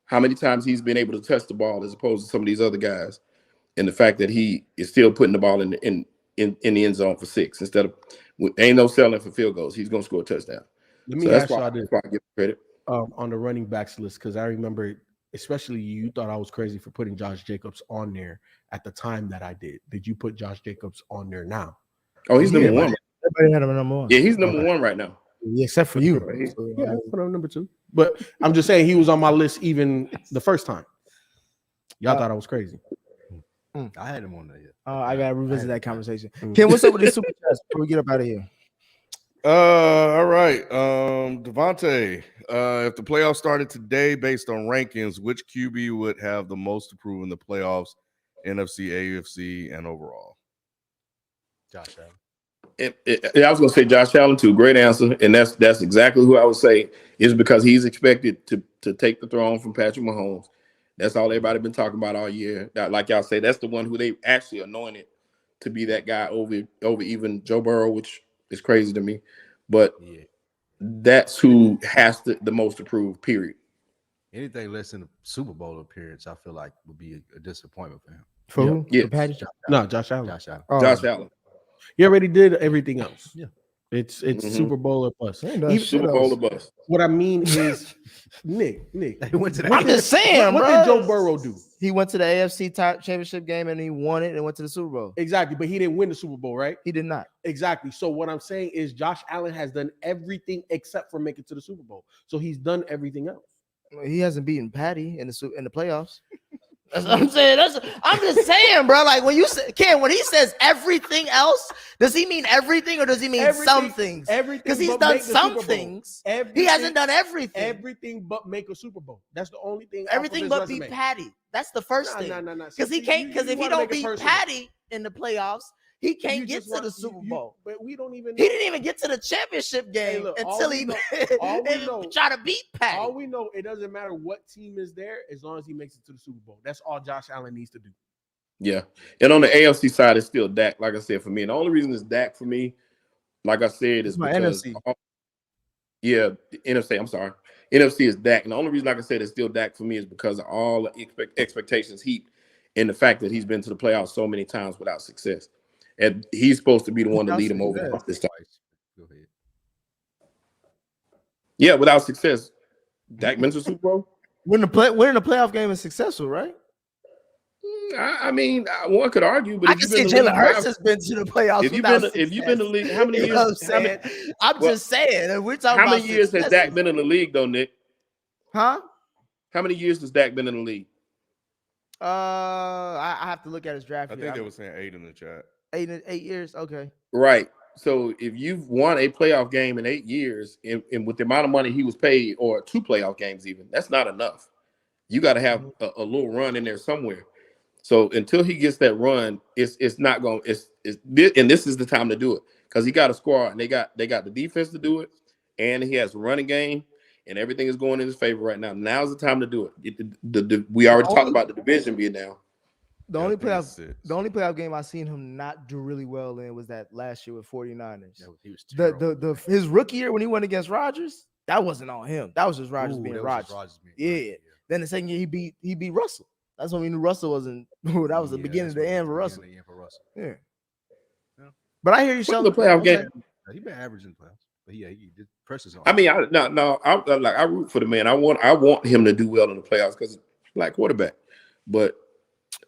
how many times he's been able to touch the ball as opposed to some of these other guys. and the fact that he is still putting the ball in the end zone for 6 instead of ain't no selling for field goals. He's gonna score a touchdown. So that's why I give him credit. On the running backs list, because I remember, especially you thought I was crazy for putting Josh Jacobs on there at the time that I did. Did you put Josh Jacobs on there now? Oh, he's number 1. Everybody had him number 1. Yeah, he's number 1 right now. Yeah, except for you. Yeah, I put him number 2. But I'm just saying he was on my list even the first time. Y'all thought I was crazy. I had him on there. I gotta revisit that conversation. Ken, what's up with these super chats before we get up out of here? All right. Devontae, if the playoffs started today based on rankings, which QB would have the most to prove in the playoffs, NFC, AFC, and overall? Josh Allen. I was going to say Josh Allen too. Great answer, and that's exactly who I would say is because he's expected to take the throne from Patrick Mahomes. That's all everybody been talking about all year. Like y'all say, that's the one who they actually anointed to be that guy over even Joe Burrow, which is crazy to me. But that's who has the most to prove. Period. Anything less than a Super Bowl appearance, I feel like would be a disappointment for him. For who? Yeah. For Patrick? No, Josh Allen. Josh Allen. Oh. Josh Allen. He already did everything else. Yeah. It's Super Bowl or bust. Super Bowl or bust. What I mean is, Nick. He went to the I'm just saying, what bro. did Joe Burrow do? He went to the AFC championship game and he won it and went to the Super Bowl. Exactly, but he didn't win the Super Bowl, right? He did not. Exactly. So what I'm saying is Josh Allen has done everything except for make it to the Super Bowl. So he's done everything else. He hasn't beaten Patty in the playoffs. That's what I'm saying. I'm just saying, bro. Like when you say Ken, when he says everything else, does he mean everything or does he mean some things? Everything, because he's done some things. He hasn't done everything. Everything but make a Super Bowl. That's the only thing. Everything but beat Patty. That's the first thing. No. Because he can't. Because if he don't beat Patty in the playoffs, he can't get to the Super Bowl. But we don't even. He didn't even get to the championship game until he try to beat Patty. All we know, it doesn't matter what team is there as long as he makes it to the Super Bowl. That's all Josh Allen needs to do. Yeah, and on the AFC side, it's still Dak. Like I said, for me, and the only reason it's Dak for me, like I said, is because NFC. The NFC. I'm sorry, NFC is Dak, and the only reason, like I said, it's still Dak for me is because of all the expectations heaped, and the fact that he's been to the playoffs so many times without success. And he's supposed to be the one to lead him over this time. Go ahead. Yeah, without success, Dak been to Super Bowl. Winning a playoff game is successful, right? I mean, one could argue, but I can see Jalen Hurts has been to the playoffs. If you've been in the league, how many years? I'm just saying. We're talking how about many years has Dak been in the league, though, Nick? Huh? How many years has Dak been in the league? I have to look at his draft. I think they were saying 8 in the chat. 8 years. Okay. Right. So if you've won a playoff game in 8 years, and with the amount of money he was paid, or 2 playoff games, even that's not enough. You got to have a little run in there somewhere. So until he gets that run, it's not going. And this is the time to do it because he got a squad and they got the defense to do it, and he has a running game, and everything is going in his favor right now. Now's the time to do it. We already talked about the division being down. The only playoff game I seen him not do really well in was that last year with 49ers. He was terrible. His rookie year when he went against Rodgers, that wasn't on him. That was just Rodgers being Rodgers. Yeah. Then the second year he beat Russell. That's when we knew Russell wasn't. That was the beginning to the end for Russell. Yeah. But I hear you saying the playoff game. He been averaging playoffs, but he did pressures on. I mean, I root for the man. I want him to do well in the playoffs because like quarterback, but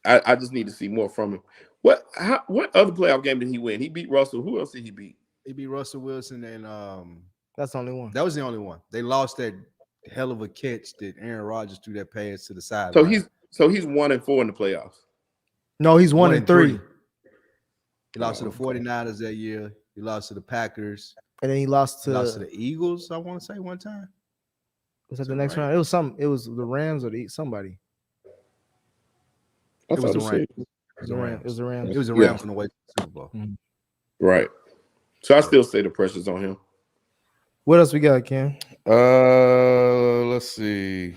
I just need to see more from him. What other playoff game did he win? He beat Russell. Who else did he beat? He beat Russell Wilson, and that's the only one. That was the only one. They lost that hell of a catch that Aaron Rodgers threw that pass to the side. So he's 1-4 in the playoffs. No, he's 1-3. He lost to the 49ers that year. He lost to the Packers. And then he lost to the Eagles, I want to say, one time. Was that the next round? It was the Rams or somebody. It was the Rams. It was the Rams. It was the Rams on the way to the Super Bowl. Mm-hmm. Right. So I still say the pressure's on him. What else we got, Ken? Let's see.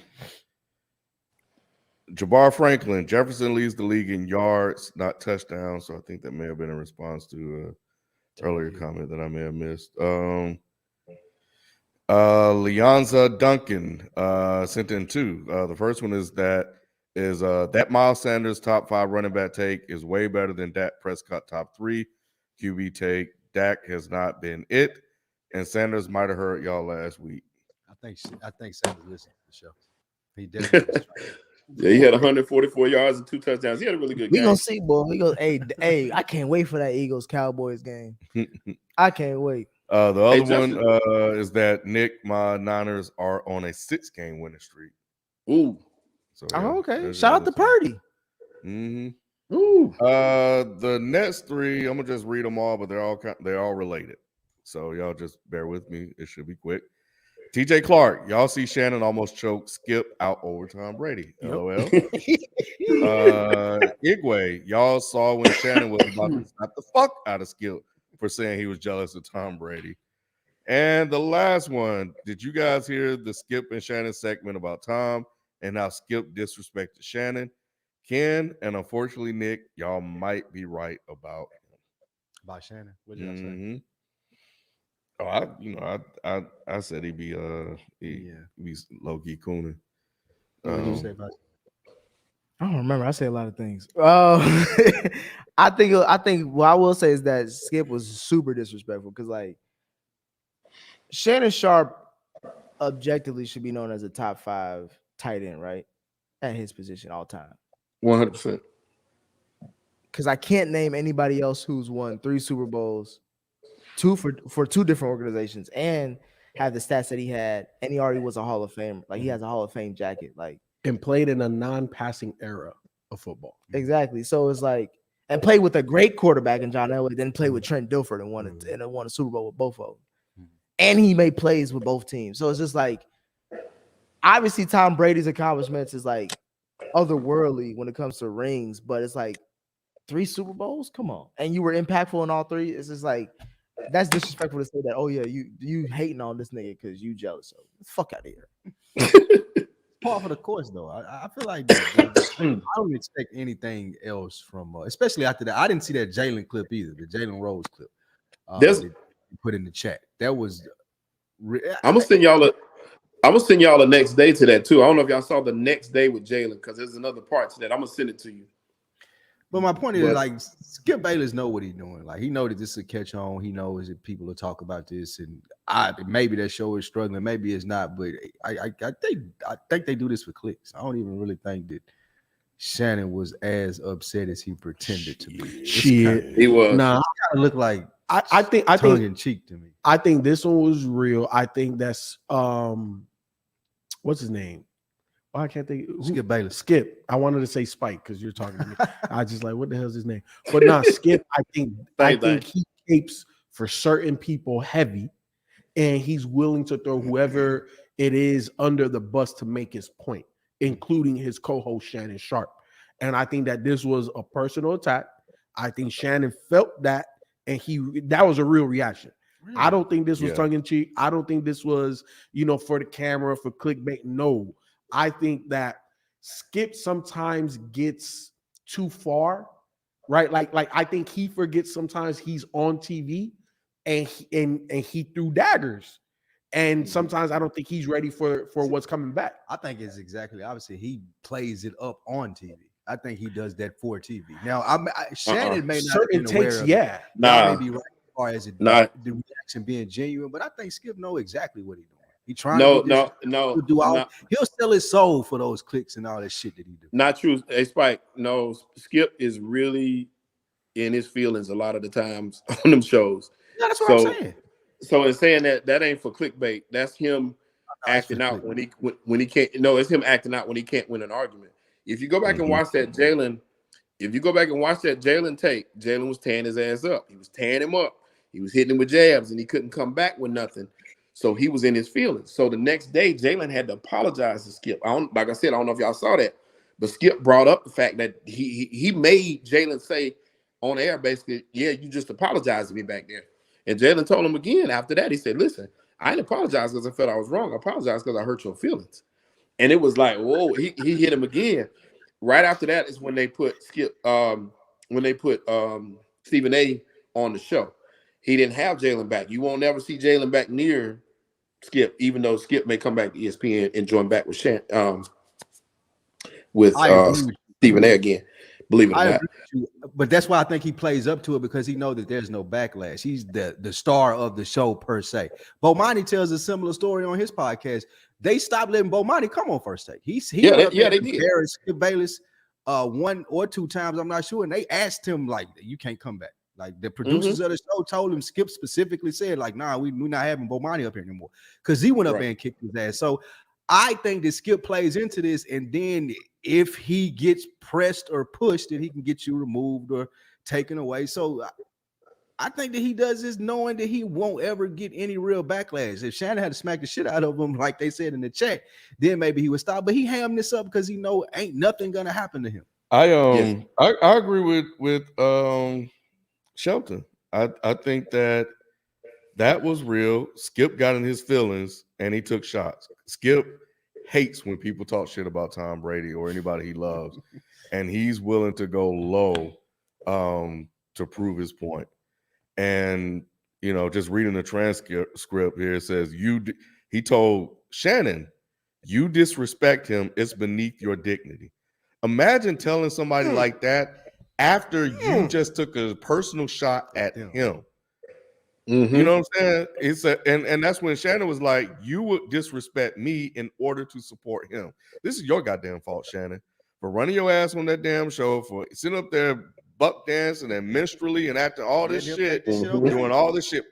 Jabbar Franklin. Jefferson leads the league in yards, not touchdowns. So I think that may have been in response to earlier comment that I may have missed. Leonza Duncan sent in 2. The first one is that is that Miles Sanders top 5 running back take is way better than Dak Prescott top 3 QB take. Dak has not been it, and Sanders might have heard y'all last week. I think Sanders listened to the show. He definitely. Yeah, he had 144 yards and 2 touchdowns. He had a really good game. We gonna see, boy. We go. Hey, I can't wait for that Eagles Cowboys game. I can't wait. The other one is that Nick, my Niners are on a 6-game winning streak. Ooh. So okay. Shout out to Purdy. Mm-hmm. Ooh. The next 3, I'm gonna just read them all, but they're all related. So y'all just bear with me. It should be quick. TJ Clark, y'all see Shannon almost choke Skip out over Tom Brady. Yep. LOL. Igwe, y'all saw when Shannon was about to slap the fuck out of Skip for saying he was jealous of Tom Brady. And the last one, did you guys hear the Skip and Shannon segment about Tom and how Skip disrespected Shannon? Ken, and unfortunately Nick, y'all might be right about him. About Shannon? What did y'all say? Oh, I said he'd be be low-key cooning. What did you say about? I don't remember. I say a lot of things. I think what I will say is that Skip was super disrespectful because like Shannon Sharpe objectively should be known as a top 5 tight end, right? At his position all time. 100%. Because I can't name anybody else who's won 3 Super Bowls, 2 for 2 different organizations, and had the stats that he had, and he already was a Hall of Fame. Like he has a Hall of Fame jacket, like and played in a non-passing era of football. Exactly. So it's like, and played with a great quarterback in John Elway, then played with Trent Dilfer and won a Super Bowl with both of them. And he made plays with both teams. So it's just like, obviously Tom Brady's accomplishments is like otherworldly when it comes to rings, but it's like 3 Super Bowls? Come on. And you were impactful in all 3. It's just like, that's disrespectful to say that, oh yeah, you hating on this nigga because you jealous. So fuck out of here. Par for the course, though. I feel like I don't expect anything else from, especially after that. I didn't see that Jalen clip either, the Jalen Rose clip. That you put in the chat. That was. I'm gonna send y'all the next day to that too. I don't know if y'all saw the next day with Jalen because there's another part to that. I'm gonna send it to you. But my point is, like, Skip Bayless know what he's doing. Like, he know that this is a catch on. He knows that people will talk about this, and maybe that show is struggling, maybe it's not. But I think they do this for clicks. I don't even really think that Shannon was as upset as he pretended to be. He was. Nah, it kind of looked like I think tongue in cheek to me. I think this one was real. I think that's what's his name? I can't think. Skip Bayless. Skip. I wanted to say Spike because you're talking to me. I just like, what the hell's his name? But no, Skip. I think he capes for certain people heavy, and he's willing to throw whoever it is under the bus to make his point, including his co-host Shannon Sharpe. And I think that this was a personal attack. I think Shannon felt that, and that was a real reaction. Really? I don't think this was tongue in cheek. I don't think this was, for the camera, for clickbait. No. I think that Skip sometimes gets too far, right? Like I think he forgets sometimes he's on TV and he threw daggers, and sometimes I don't think he's ready for what's coming back. I think it's exactly obviously he plays it up on TV. I think he does that for TV. Now, Shannon may not certain takes, maybe right as far as the reaction being genuine, but I think Skip know exactly what he's doing. He trying to do all. He'll sell his soul for those clicks and all that shit that he do. Not true. Hey, Spike. No, Skip is really in his feelings a lot of the times on them shows. Yeah, that's what I'm saying. So in saying that ain't for clickbait. That's him acting out when he can't. No, it's him acting out when he can't win an argument. If you go back and watch that Jalen, tape, Jalen was tearing his ass up. He was tearing him up. He was hitting him with jabs, and he couldn't come back with nothing. So he was in his feelings. So the next day, Jalen had to apologize to Skip. Like I said, I don't know if y'all saw that, but Skip brought up the fact that he made Jalen say on air, basically, yeah, you just apologized to me back there. And Jalen told him again after that, he said, listen, I didn't apologize because I felt I was wrong. I apologized because I hurt your feelings. And it was like, whoa, he hit him again. Right after that is when they put Skip, Stephen A on the show. He didn't have Jalen back. You won't ever see Jalen back near Skip, even though Skip may come back to ESPN and join back with with Stephen A. again. Believe it or not. But that's why I think he plays up to it, because he knows that there's no backlash. He's the star of the show per se. Bomani tells a similar story on his podcast. They stopped letting Bomani come on First Take. They did. Skip Bayless 1 or 2 times, I'm not sure, and they asked him like, "You can't come back." Like the producers of the show told him. Skip specifically said like, "Nah, we're not having Bomani up here anymore," because he went up there and kicked his ass. So I think that Skip plays into this, and then if he gets pressed or pushed, then he can get you removed or taken away. So I think that he does this knowing that he won't ever get any real backlash. If Shannon had to smack the shit out of him, like they said in the chat, then maybe he would stop. But he hammed this up because he know ain't nothing gonna happen to him. I agree with Shelton. I think that was real. Skip got in his feelings and he took shots. Skip hates when people talk shit about Tom Brady or anybody he loves, and he's willing to go low to prove his point. And just reading the transcript here, it says he told Shannon, "You disrespect him, it's beneath your dignity." Imagine telling somebody like that after you just took a personal shot at him. You know what I'm saying? And that's when Shannon was like, "You would disrespect me in order to support him. This is your goddamn fault, Shannon, for running your ass on that damn show, for sitting up there buck dancing and minstrelly and acting all this shit, doing all this shit.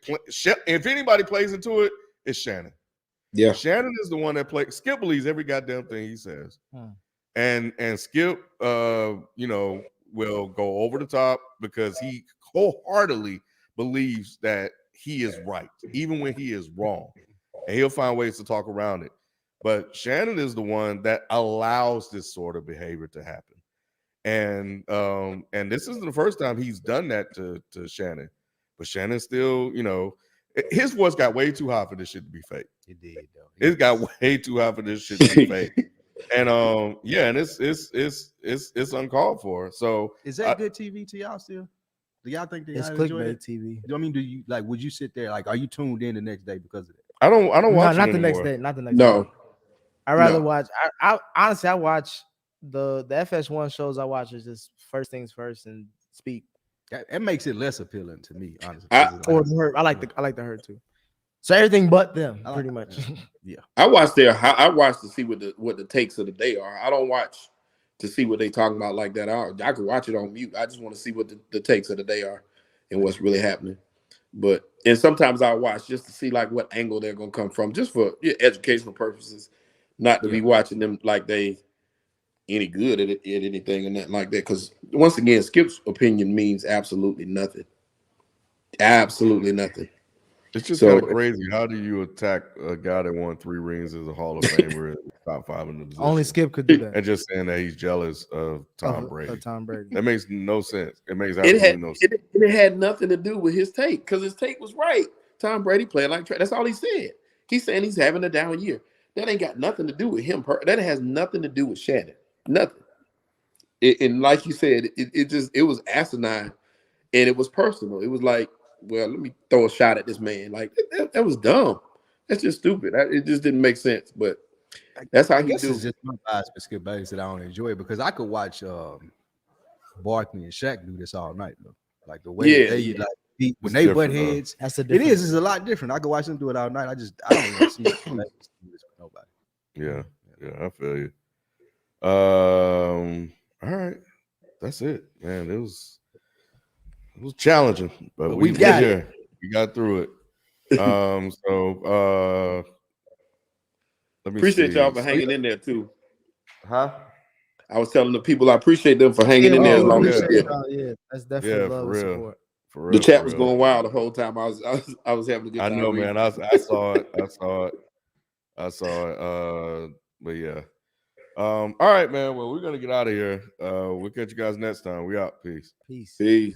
If anybody plays into it, it's Shannon. Yeah, Shannon is the one that plays. Skip believes every goddamn thing he says, and Skip, will go over the top because he wholeheartedly believes that he is right, even when he is wrong, and he'll find ways to talk around it. But Shannon is the one that allows this sort of behavior to happen. And this isn't the first time he's done that to Shannon. But Shannon still, his voice got way too high for this shit to be fake. It did, though. It got way too high for this shit to be fake. And and it's uncalled for. So is that good TV to y'all still? Do y'all think it's clickbait TV? I mean, do you would you sit there are you tuned in the next day because of that? I don't watch not it the anymore. next day. Not the next day. I rather watch. I honestly, I watch the FS1 shows. I watch is just first things first and speak. It makes it less appealing to me, honestly. Or the Hurt. I like the Hurt too. So everything but them, pretty much. Yeah, I watch to see what the takes of the day are. I don't watch to see what they talking about like that. I could watch it on mute. I just want to see what the takes of the day are and what's really happening. And sometimes I watch just to see like what angle they're gonna come from, just for educational purposes, not to be watching them like they any good at anything and that like that. Because once again, Skip's opinion means absolutely nothing. Absolutely nothing. It's just kind of crazy. How do you attack a guy that won 3 rings as a Hall of Famer, top 5 in the position? Only Skip could do that. And just saying that he's jealous of Tom Brady. Brady. That makes no sense. It makes absolutely no sense. It had nothing to do with his take, because his take was right. Tom Brady playing like trash. That's all he said. He's saying he's having a down year. That ain't got nothing to do with him. That has nothing to do with Shannon. Nothing. And like you said, it was asinine, and it was personal. It was like, well, let me throw a shot at this man. Like that was dumb. That's just stupid. It just didn't make sense. But that's how he do. It's just my bias for Skip Bayless that I don't enjoy, because I could watch Barkley and Shaq do this all night, though. Like the way they beat when they butt heads. That's it is. It's a lot different. I could watch them do it all night. I don't want to see this with nobody. Yeah, I feel you. All right, that's it, man. It was challenging, but we got here. We got through it. So let me appreciate y'all for hanging in there too. Huh? I was telling the people I appreciate them for hanging in there as long as that's definitely love and support. For real, the chat was going wild the whole time. I was having a good time. I know, man. I saw it. But yeah. All right, man. Well, we're gonna get out of here. We'll catch you guys next time. We out. Peace. Peace. Peace.